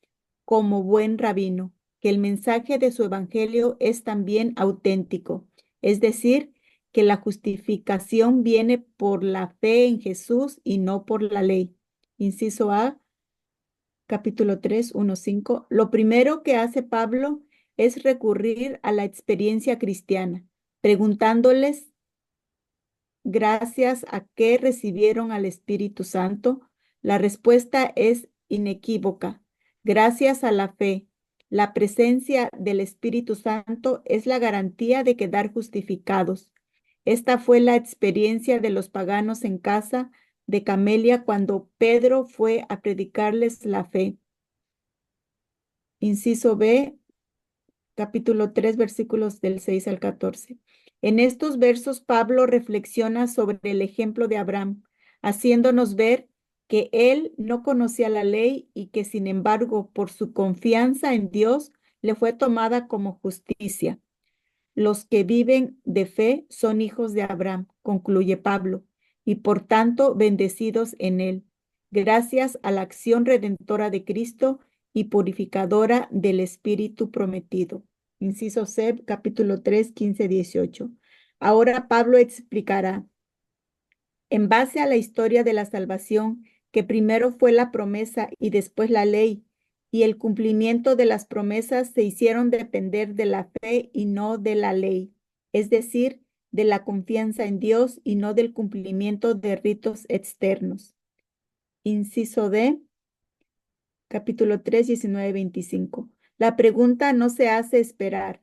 como buen rabino que el mensaje de su evangelio es también auténtico, es decir, que la justificación viene por la fe en Jesús y no por la ley. Inciso A, capítulo 3, 1, 5. Lo primero que hace Pablo es recurrir a la experiencia cristiana, preguntándoles gracias a qué recibieron al Espíritu Santo. La respuesta es inequívoca. Gracias a la fe. La presencia del Espíritu Santo es la garantía de quedar justificados. Esta fue la experiencia de los paganos en casa de Camelia cuando Pedro fue a predicarles la fe. Inciso B, capítulo 3, versículos del 6 al 14. En estos versos, Pablo reflexiona sobre el ejemplo de Abraham, haciéndonos ver que él no conocía la ley y que, sin embargo, por su confianza en Dios, le fue tomada como justicia. Los que viven de fe son hijos de Abraham, concluye Pablo, y por tanto bendecidos en él, gracias a la acción redentora de Cristo y purificadora del Espíritu prometido. Inciso C, capítulo 3, 15, 18. Ahora Pablo explicará, en base a la historia de la salvación, que primero fue la promesa y después la ley, y el cumplimiento de las promesas se hicieron depender de la fe y no de la ley, es decir, de la confianza en Dios y no del cumplimiento de ritos externos. Inciso D, capítulo 3, 19, 25. La pregunta no se hace esperar.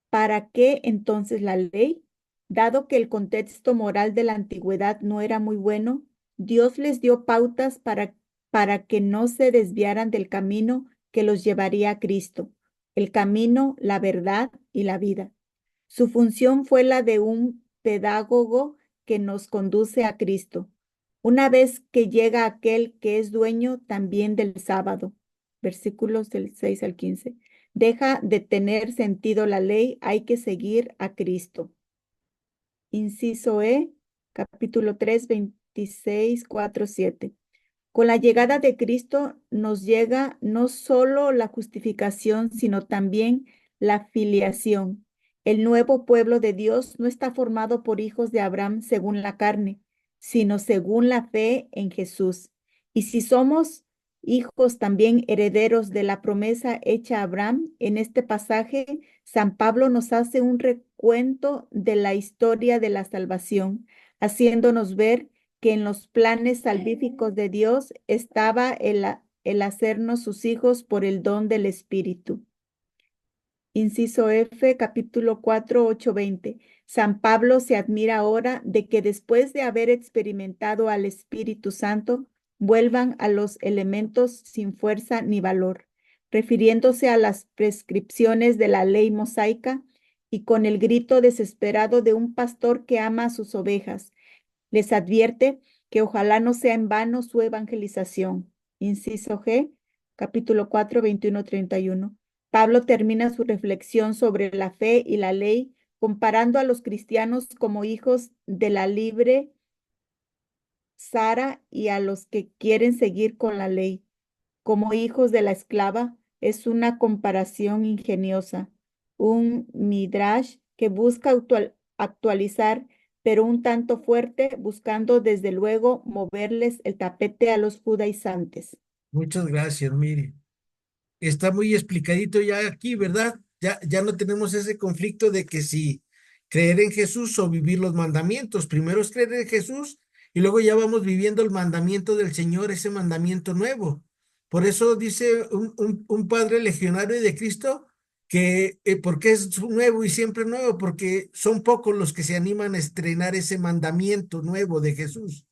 ¿Para qué entonces la ley? Dado que el contexto moral de la antigüedad no era muy bueno, Dios les dio pautas para que no se desviaran del camino que los llevaría a Cristo, el camino, la verdad y la vida. Su función fue la de un pedagogo que nos conduce a Cristo, una vez que llega aquel que es dueño también del sábado. Versículos del 6 al 15. Deja de tener sentido la ley, hay que seguir a Cristo. Inciso E, capítulo 3, 26, 4, 7. Con la llegada de Cristo nos llega no solo la justificación, sino también la filiación. El nuevo pueblo de Dios no está formado por hijos de Abraham según la carne, sino según la fe en Jesús. Y si somos hijos también herederos de la promesa hecha a Abraham, en este pasaje San Pablo nos hace un recuento de la historia de la salvación, haciéndonos ver que en los planes salvíficos de Dios estaba el hacernos sus hijos por el don del Espíritu. Inciso F, capítulo 4, 8, 20. San Pablo se admira ahora de que después de haber experimentado al Espíritu Santo, vuelvan a los elementos sin fuerza ni valor, refiriéndose a las prescripciones de la ley mosaica y con el grito desesperado de un pastor que ama a sus ovejas. Les advierte que ojalá no sea en vano su evangelización. Inciso G, capítulo 4, 21, 31. Pablo termina su reflexión sobre la fe y la ley comparando a los cristianos como hijos de la libre Sara y a los que quieren seguir con la ley como hijos de la esclava. Es una comparación ingeniosa, un midrash que busca actualizar, pero un tanto fuerte, buscando desde luego moverles el tapete a los judaizantes. Muchas gracias, Miriam. Está muy explicadito ya aquí, ¿verdad? Ya no tenemos ese conflicto de que si creer en Jesús o vivir los mandamientos. Primero es creer en Jesús y luego ya vamos viviendo el mandamiento del Señor, ese mandamiento nuevo. Por eso dice un padre legionario de Cristo ¿por qué es nuevo y siempre nuevo? Porque son pocos los que se animan a estrenar ese mandamiento nuevo de Jesús,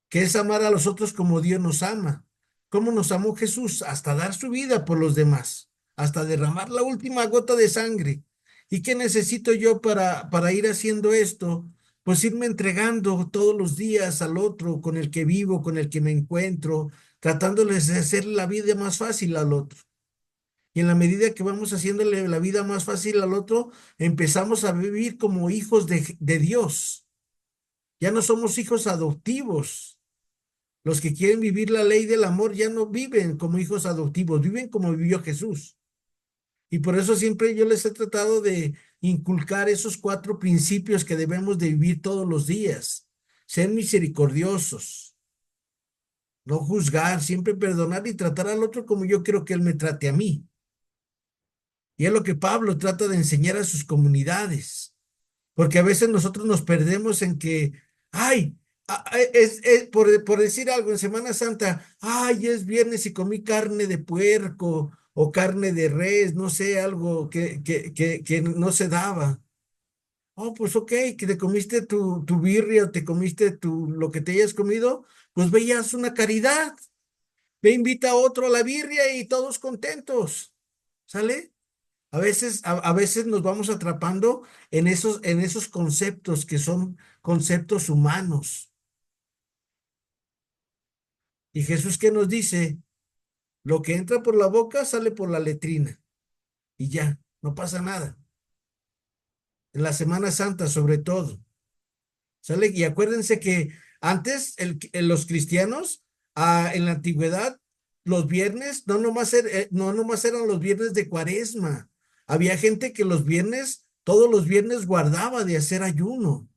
que es amar a los otros como Dios nos ama. ¿Cómo nos amó Jesús? Hasta dar su vida por los demás, hasta derramar la última gota de sangre. ¿Y qué necesito yo para ir haciendo esto? Pues irme entregando todos los días al otro con el que vivo, con el que me encuentro, tratándoles de hacer la vida más fácil al otro. Y en la medida que vamos haciéndole la vida más fácil al otro, empezamos a vivir como hijos de Dios. Ya no somos hijos adoptivos. Los que quieren vivir la ley del amor ya no viven como hijos adoptivos, viven como vivió Jesús. Y por eso siempre yo les he tratado de inculcar esos cuatro principios que debemos de vivir todos los días. Ser misericordiosos, no juzgar, siempre perdonar y tratar al otro como yo quiero que él me trate a mí. Y es lo que Pablo trata de enseñar a sus comunidades. Porque a veces nosotros nos perdemos en que, ay, por decir algo, en Semana Santa, ay, es viernes y comí carne de puerco o carne de res, no sé, algo que no se daba. Oh, pues ok, que te comiste tu birria o te comiste lo que te hayas comido, pues veías una caridad. Ve, invita a otro a la birria y todos contentos. ¿Sale? A veces nos vamos atrapando en esos conceptos que son conceptos humanos. Y Jesús que nos dice, lo que entra por la boca sale por la letrina y ya, no pasa nada. En la Semana Santa sobre todo, ¿sale? Y acuérdense que antes los cristianos, en la antigüedad, los viernes no nomás eran los viernes de Cuaresma. Había gente que los viernes, todos los viernes guardaba de hacer ayuno.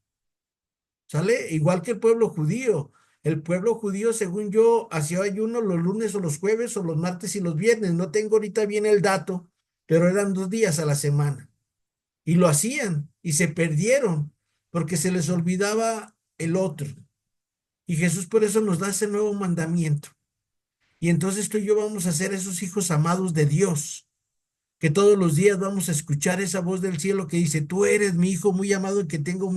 ¿Sale? Igual que el pueblo judío. El pueblo judío, según yo, hacía ayuno los lunes o los jueves o los martes y los viernes. No tengo ahorita bien el dato, pero eran 2 días a la semana. Y lo hacían y se perdieron porque se les olvidaba el otro. Y Jesús por eso nos da ese nuevo mandamiento. Y entonces tú y yo vamos a ser esos hijos amados de Dios, que todos los días vamos a escuchar esa voz del cielo que dice, tú eres mi hijo muy amado en que tengo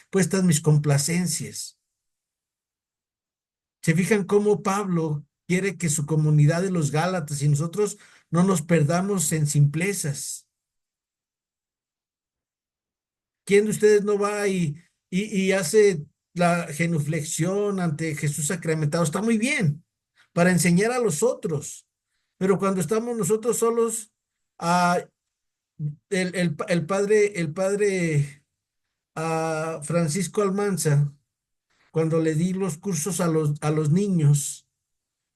puestas mis complacencias. Se fijan cómo Pablo quiere que su comunidad de los Gálatas y nosotros no nos perdamos en simplezas. ¿Quién de ustedes no va y hace la genuflexión ante Jesús sacramentado? Está muy bien para enseñar a los otros, pero cuando estamos nosotros solos, ah, el padre Francisco Almanza, cuando le di los cursos a los niños,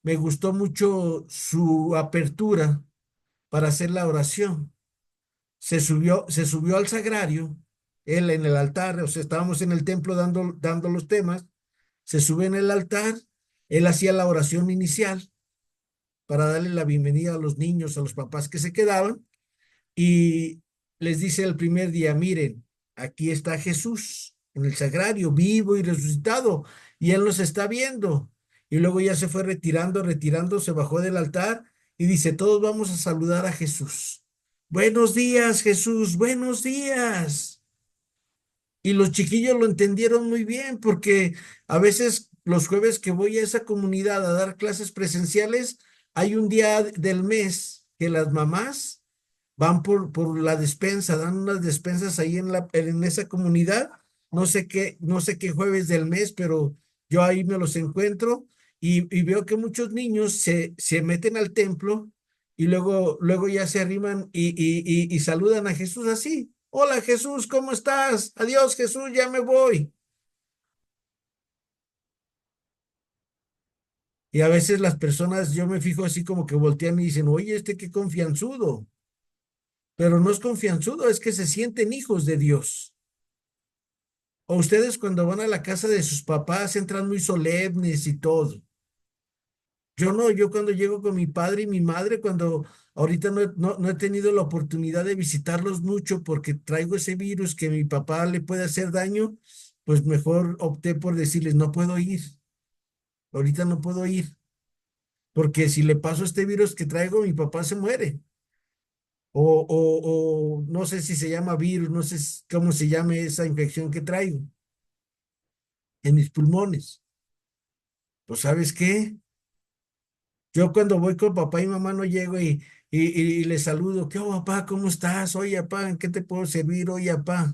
me gustó mucho su apertura para hacer la oración. Se subió al sagrario, él en el altar, o sea, estábamos en el templo dando los temas, se sube en el altar, él hacía la oración inicial para darle la bienvenida a los niños, a los papás que se quedaban, y les dice el primer día, miren, aquí está Jesús en el sagrario, vivo y resucitado, y Él nos está viendo. Y luego ya se fue retirando, se bajó del altar y dice, todos vamos a saludar a Jesús. Buenos días, Jesús, buenos días. Y los chiquillos lo entendieron muy bien porque a veces los jueves que voy a esa comunidad a dar clases presenciales, hay un día del mes que las mamás van por la despensa, dan unas despensas ahí en esa comunidad. No sé qué jueves del mes, pero yo ahí me los encuentro y veo que muchos niños se meten al templo y luego ya se arriman y saludan a Jesús así. Hola Jesús, ¿cómo estás? Adiós Jesús, ya me voy. Y a veces las personas, yo me fijo así como que voltean y dicen, oye, qué confianzudo. Pero no es confianzudo, es que se sienten hijos de Dios. O ustedes cuando van a la casa de sus papás entran muy solemnes y todo. Yo no, yo cuando llego con mi padre y mi madre, cuando ahorita no he tenido la oportunidad de visitarlos mucho porque traigo ese virus que mi papá le puede hacer daño, pues mejor opté por decirles, no puedo ir, ahorita no puedo ir, porque si le paso este virus que traigo, mi papá se muere. o no sé si se llama virus, no sé cómo se llame esa infección que traigo en mis pulmones. Pues ¿sabes qué? Yo cuando voy con papá y mamá no llego y les saludo. ¿Qué, papá? ¿Cómo estás? Oye, papá, ¿en qué te puedo servir? Oye, papá.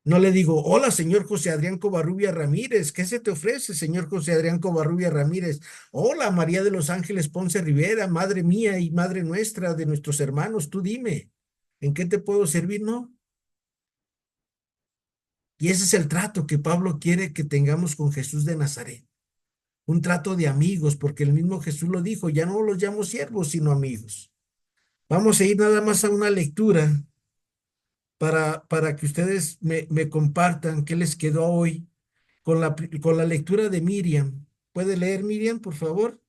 No le digo, hola, señor José Adrián Covarrubia Ramírez. ¿Qué se te ofrece, señor José Adrián Covarrubia Ramírez? Hola, María de los Ángeles Ponce Rivera, madre mía y madre nuestra de nuestros hermanos. Tú dime, ¿en qué te puedo servir? No. Y ese es el trato que Pablo quiere que tengamos con Jesús de Nazaret. Un trato de amigos, porque el mismo Jesús lo dijo, ya no los llamo siervos, sino amigos. Vamos a ir nada más a una lectura para que ustedes me compartan qué les quedó hoy con la lectura de Miriam. ¿Puede leer Miriam, por favor?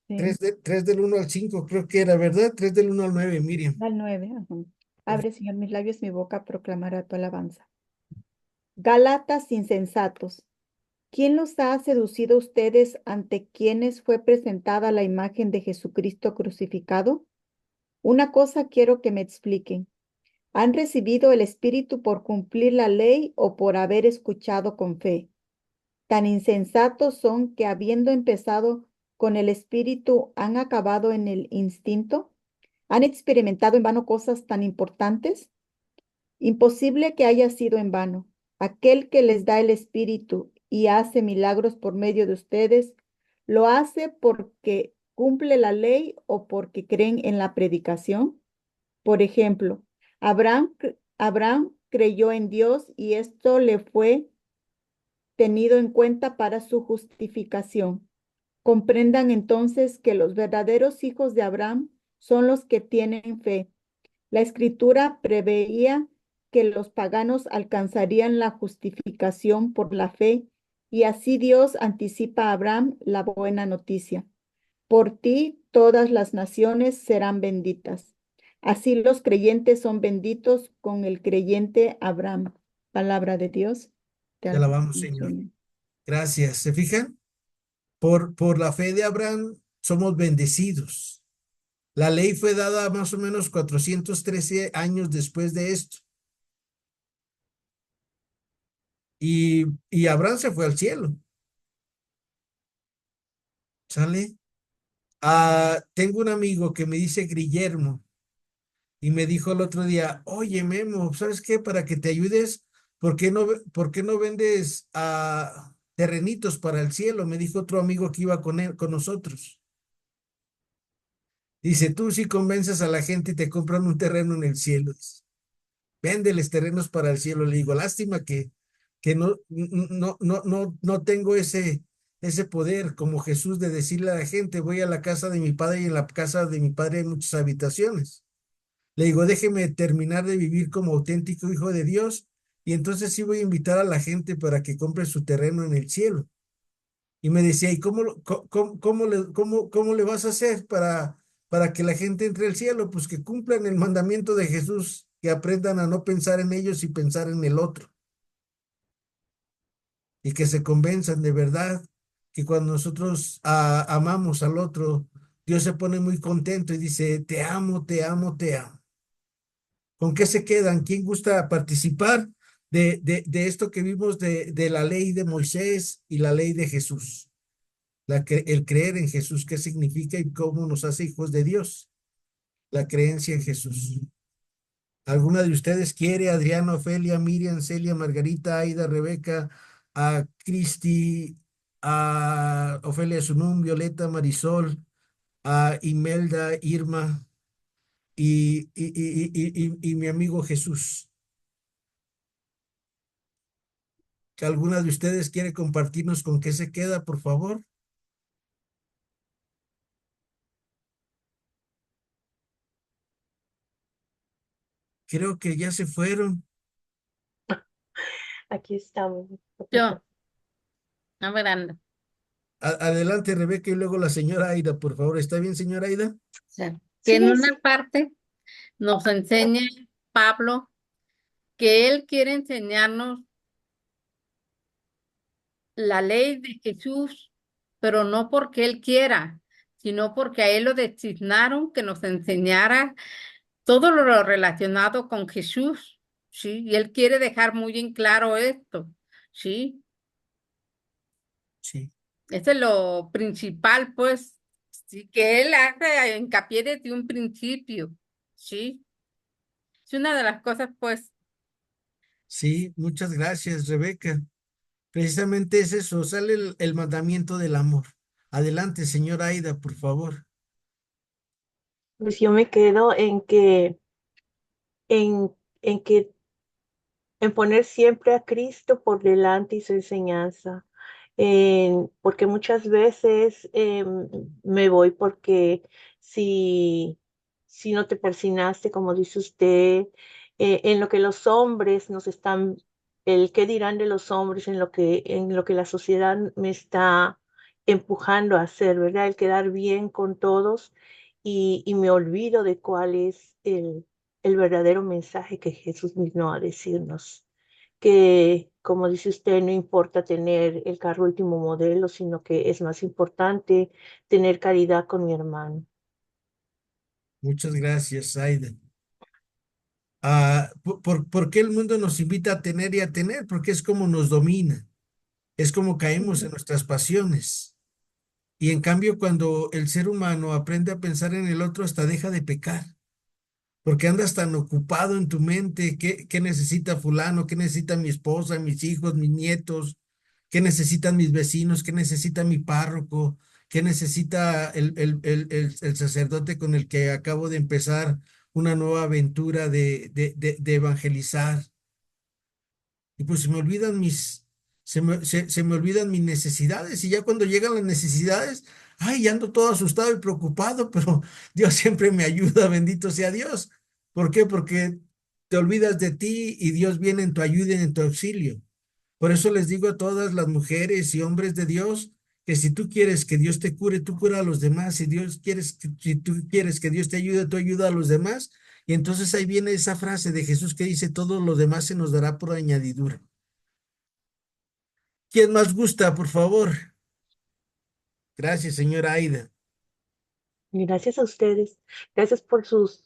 Sí, 3 del 1 al 5 creo que era, ¿verdad? 3 del 1 al 9 Miriam. al 9. Ajá. Por- Abre, Señor, mis labios, mi boca proclamará tu alabanza. Gálatas insensatos. ¿Quién los ha seducido a ustedes ante quienes fue presentada la imagen de Jesucristo crucificado? Una cosa quiero que me expliquen. ¿Han recibido el Espíritu por cumplir la ley o por haber escuchado con fe? Tan insensatos son que habiendo empezado con el Espíritu, han acabado en el instinto. ¿Han experimentado en vano cosas tan importantes? Imposible que haya sido en vano. Aquel que les da el Espíritu y hace milagros por medio de ustedes, ¿lo hace porque cumple la ley o porque creen en la predicación? Por ejemplo, Abraham creyó en Dios y esto le fue tenido en cuenta para su justificación. Comprendan entonces que los verdaderos hijos de Abraham son los que tienen fe. La escritura preveía que los paganos alcanzarían la justificación por la fe y así Dios anticipa a Abraham la buena noticia. Por ti todas las naciones serán benditas. Así los creyentes son benditos con el creyente Abraham. Palabra de Dios. Te Te alabamos, alabamos, Señor. Señor. Gracias. ¿Se fijan? Por la fe de Abraham somos bendecidos. La ley fue dada más o menos 413 años después de esto. Y Abraham se fue al cielo. ¿Sale? Tengo un amigo que me dice Guillermo y me dijo el otro día, oye Memo, ¿sabes qué? Para que te ayudes, por qué no vendes terrenitos para el cielo? Me dijo otro amigo que iba con él, con nosotros. Dice, tú sí convences a la gente y te compran un terreno en el cielo. Dice, véndeles terrenos para el cielo. Le digo, lástima que no tengo ese poder como Jesús de decirle a la gente, voy a la casa de mi padre y en la casa de mi padre hay muchas habitaciones. Le digo, déjeme terminar de vivir como auténtico hijo de Dios y entonces sí voy a invitar a la gente para que compre su terreno en el cielo. Y me decía, ¿y cómo le vas a hacer para que la gente entre al cielo? Pues que cumplan el mandamiento de Jesús, que aprendan a no pensar en ellos y pensar en el otro, y que se convenzan de verdad que cuando nosotros amamos al otro, Dios se pone muy contento y dice, te amo, te amo, te amo. ¿Con qué se quedan? ¿Quién gusta participar de esto que vimos de la ley de Moisés y la ley de Jesús? El creer en Jesús, ¿qué significa y cómo nos hace hijos de Dios? La creencia en Jesús. ¿Alguna de ustedes quiere? Adriana, Ofelia, Miriam, Celia, Margarita, Aida, Rebeca, a Cristi, a Ofelia Sunum, Violeta, Marisol, a Imelda, Irma y mi amigo Jesús. ¿Que alguna de ustedes quiere compartirnos con qué se queda, por favor? Creo que ya se fueron. Aquí estamos. Yo, a ver, anda. Adelante, Rebeca, y luego la señora Aida, por favor. ¿Está bien, señora Aida? Sí. Que en Sí, una sí. parte nos enseña Pablo que él quiere enseñarnos la ley de Jesús, pero no porque él quiera, sino porque a él lo designaron que nos enseñara todo lo relacionado con Jesús, ¿sí? Y él quiere dejar muy en claro esto, ¿sí? Sí, Eso es lo principal, pues, sí, que él hace hincapié desde un principio, ¿sí? Es una de las cosas, pues, sí, muchas gracias, Rebeca. Precisamente es eso, sale el mandamiento del amor. Adelante, señora Aida, por favor. Pues yo me quedo en, en que en poner siempre a Cristo por delante y su enseñanza. Porque muchas veces me voy porque si, si no te persinaste, como dice usted, en lo que los hombres nos están, el qué dirán de los hombres, en lo que la sociedad me está empujando a hacer, ¿verdad? El quedar bien con todos y me olvido de cuál es el verdadero mensaje que Jesús vino a decirnos, que, como dice usted, no importa tener el carro último modelo, sino que es más importante tener caridad con mi hermano. Muchas gracias, Aida. ¿Por qué el mundo nos invita a tener y a tener? Porque es como nos domina, es como caemos en nuestras pasiones. Y en cambio, cuando el ser humano aprende a pensar en el otro, hasta deja de pecar. Porque andas tan ocupado en tu mente, ¿qué necesita fulano? ¿Qué necesita mi esposa, mis hijos, mis nietos? ¿Qué necesitan mis vecinos? ¿Qué necesita mi párroco? ¿Qué necesita el sacerdote con el que acabo de empezar una nueva aventura de evangelizar? Y pues se me olvidan mis necesidades, y ya cuando llegan las necesidades, ay, ya ando todo asustado y preocupado, pero Dios siempre me ayuda, bendito sea Dios. ¿Por qué? Porque te olvidas de ti y Dios viene en tu ayuda y en tu auxilio. Por eso les digo a todas las mujeres y hombres de Dios que si tú quieres que Dios te cure, tú cura a los demás. Si tú quieres que Dios te ayude, tú ayuda a los demás. Y entonces ahí viene esa frase de Jesús que dice, todo lo demás se nos dará por añadidura. ¿Quién más gusta, por favor? Gracias, señora Aida. Y gracias a ustedes, gracias por sus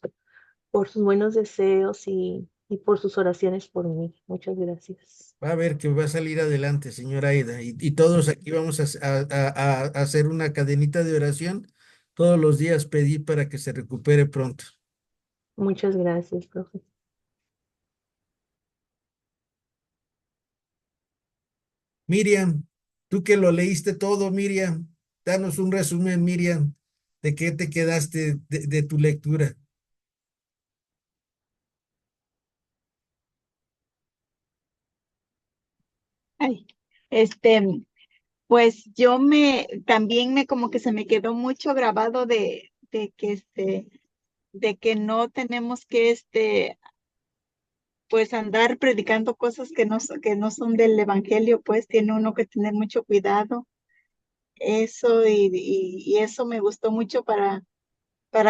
buenos deseos y por sus oraciones por mí. Muchas gracias. Va a ver que va a salir adelante, señora Aida. Y todos aquí vamos a hacer una cadenita de oración. Todos los días pedir para que se recupere pronto. Muchas gracias, profe. Miriam, tú que lo leíste todo, Miriam, danos un resumen, Miriam, de qué te quedaste de tu lectura. Ay, este, pues también como que se me quedó mucho grabado de que no tenemos que, pues andar predicando cosas que no son del evangelio, pues tiene uno que tener mucho cuidado. Eso y eso me gustó mucho para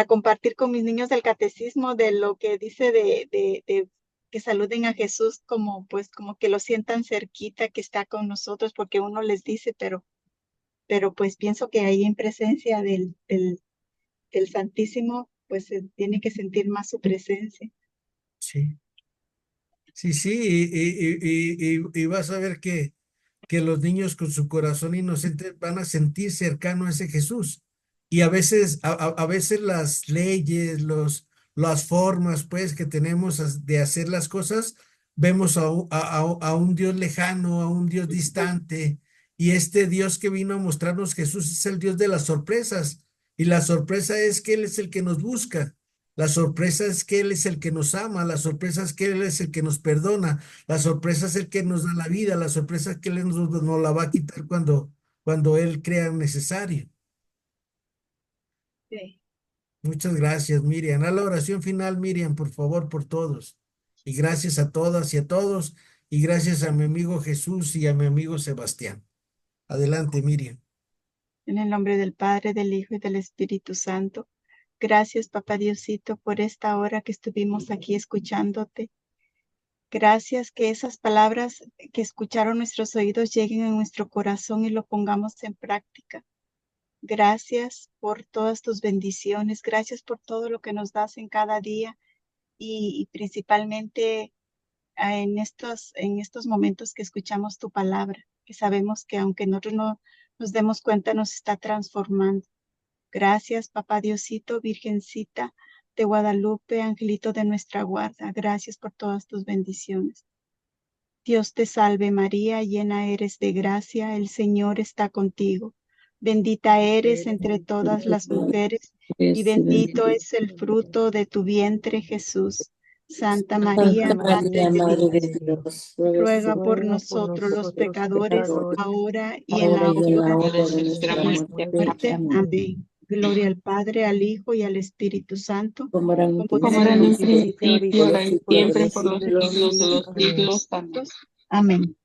compartir con mis niños del catecismo de lo que dice de que saluden a Jesús como pues como que lo sientan cerquita, que está con nosotros, porque uno les dice, pero pues pienso que ahí en presencia del Santísimo, pues se tiene que sentir más su presencia. Sí, sí, sí, y vas a ver que los niños con su corazón inocente van a sentir cercano a ese Jesús. Y a veces las leyes, las formas, pues, que tenemos de hacer las cosas, vemos a un Dios lejano, a un Dios distante. Y este Dios que vino a mostrarnos Jesús es el Dios de las sorpresas. Y la sorpresa es que Él es el que nos busca. La sorpresa es que Él es el que nos ama. La sorpresa es que Él es el que nos perdona. La sorpresa es el que nos da la vida, la sorpresa es que Él nos la va a quitar cuando Él crea necesario. Sí. Muchas gracias, Miriam. A la oración final, Miriam, por favor, por todos. Y gracias a todas y a todos. Y gracias a mi amigo Jesús y a mi amigo Sebastián. Adelante, Miriam. En el nombre del Padre, del Hijo y del Espíritu Santo. Gracias, Papá Diosito, por esta hora que estuvimos aquí escuchándote. Gracias que esas palabras que escucharon nuestros oídos lleguen a nuestro corazón y lo pongamos en práctica. Gracias por todas tus bendiciones. Gracias por todo lo que nos das en cada día y principalmente en estos momentos que escuchamos tu palabra, que sabemos que aunque nosotros no nos demos cuenta, nos está transformando. Gracias, Papá Diosito, Virgencita de Guadalupe, Angelito de nuestra guarda. Gracias por todas tus bendiciones. Dios te salve María, llena eres de gracia, el Señor está contigo. Bendita eres entre todas las mujeres y bendito es el fruto de tu vientre, Jesús. Santa María, Madre de Dios, ruega por nosotros los pecadores, ahora y en la hora de nuestra muerte. Amén. Gloria al Padre, al Hijo y al Espíritu Santo, como era en un principio, ahora y siempre, por los siglos de los siglos. Amén.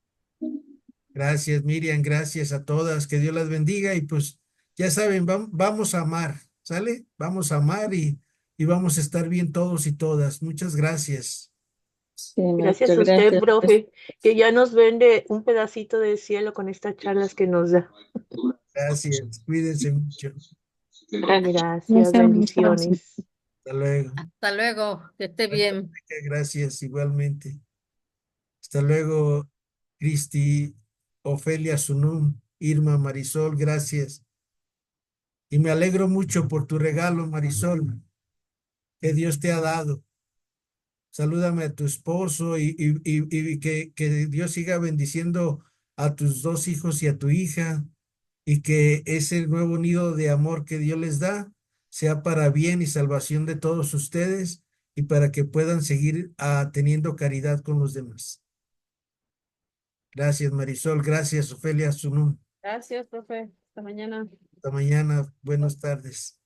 Gracias, Miriam, gracias a todas, que Dios las bendiga y pues ya saben, vamos a amar, ¿sale? Vamos a amar y vamos a estar bien todos y todas. Muchas gracias. Sí, Gracias maestro, a usted, gracias. profe, que ya nos vende un pedacito del cielo con estas charlas que nos da. Gracias, cuídense mucho. Gracias, bendiciones. Hasta luego. Hasta luego, que esté bien. Gracias, igualmente. Hasta luego, Cristi, Ofelia, Sunum, Irma, Marisol, gracias. Y me alegro mucho por tu regalo, Marisol, que Dios te ha dado. Salúdame a tu esposo y que Dios siga bendiciendo a tus dos hijos y a tu hija y que ese nuevo nido de amor que Dios les da sea para bien y salvación de todos ustedes y para que puedan seguir teniendo caridad con los demás. Gracias, Marisol. Gracias, Ofelia Sunum. Gracias, profe. Hasta mañana. Hasta mañana. Buenas tardes.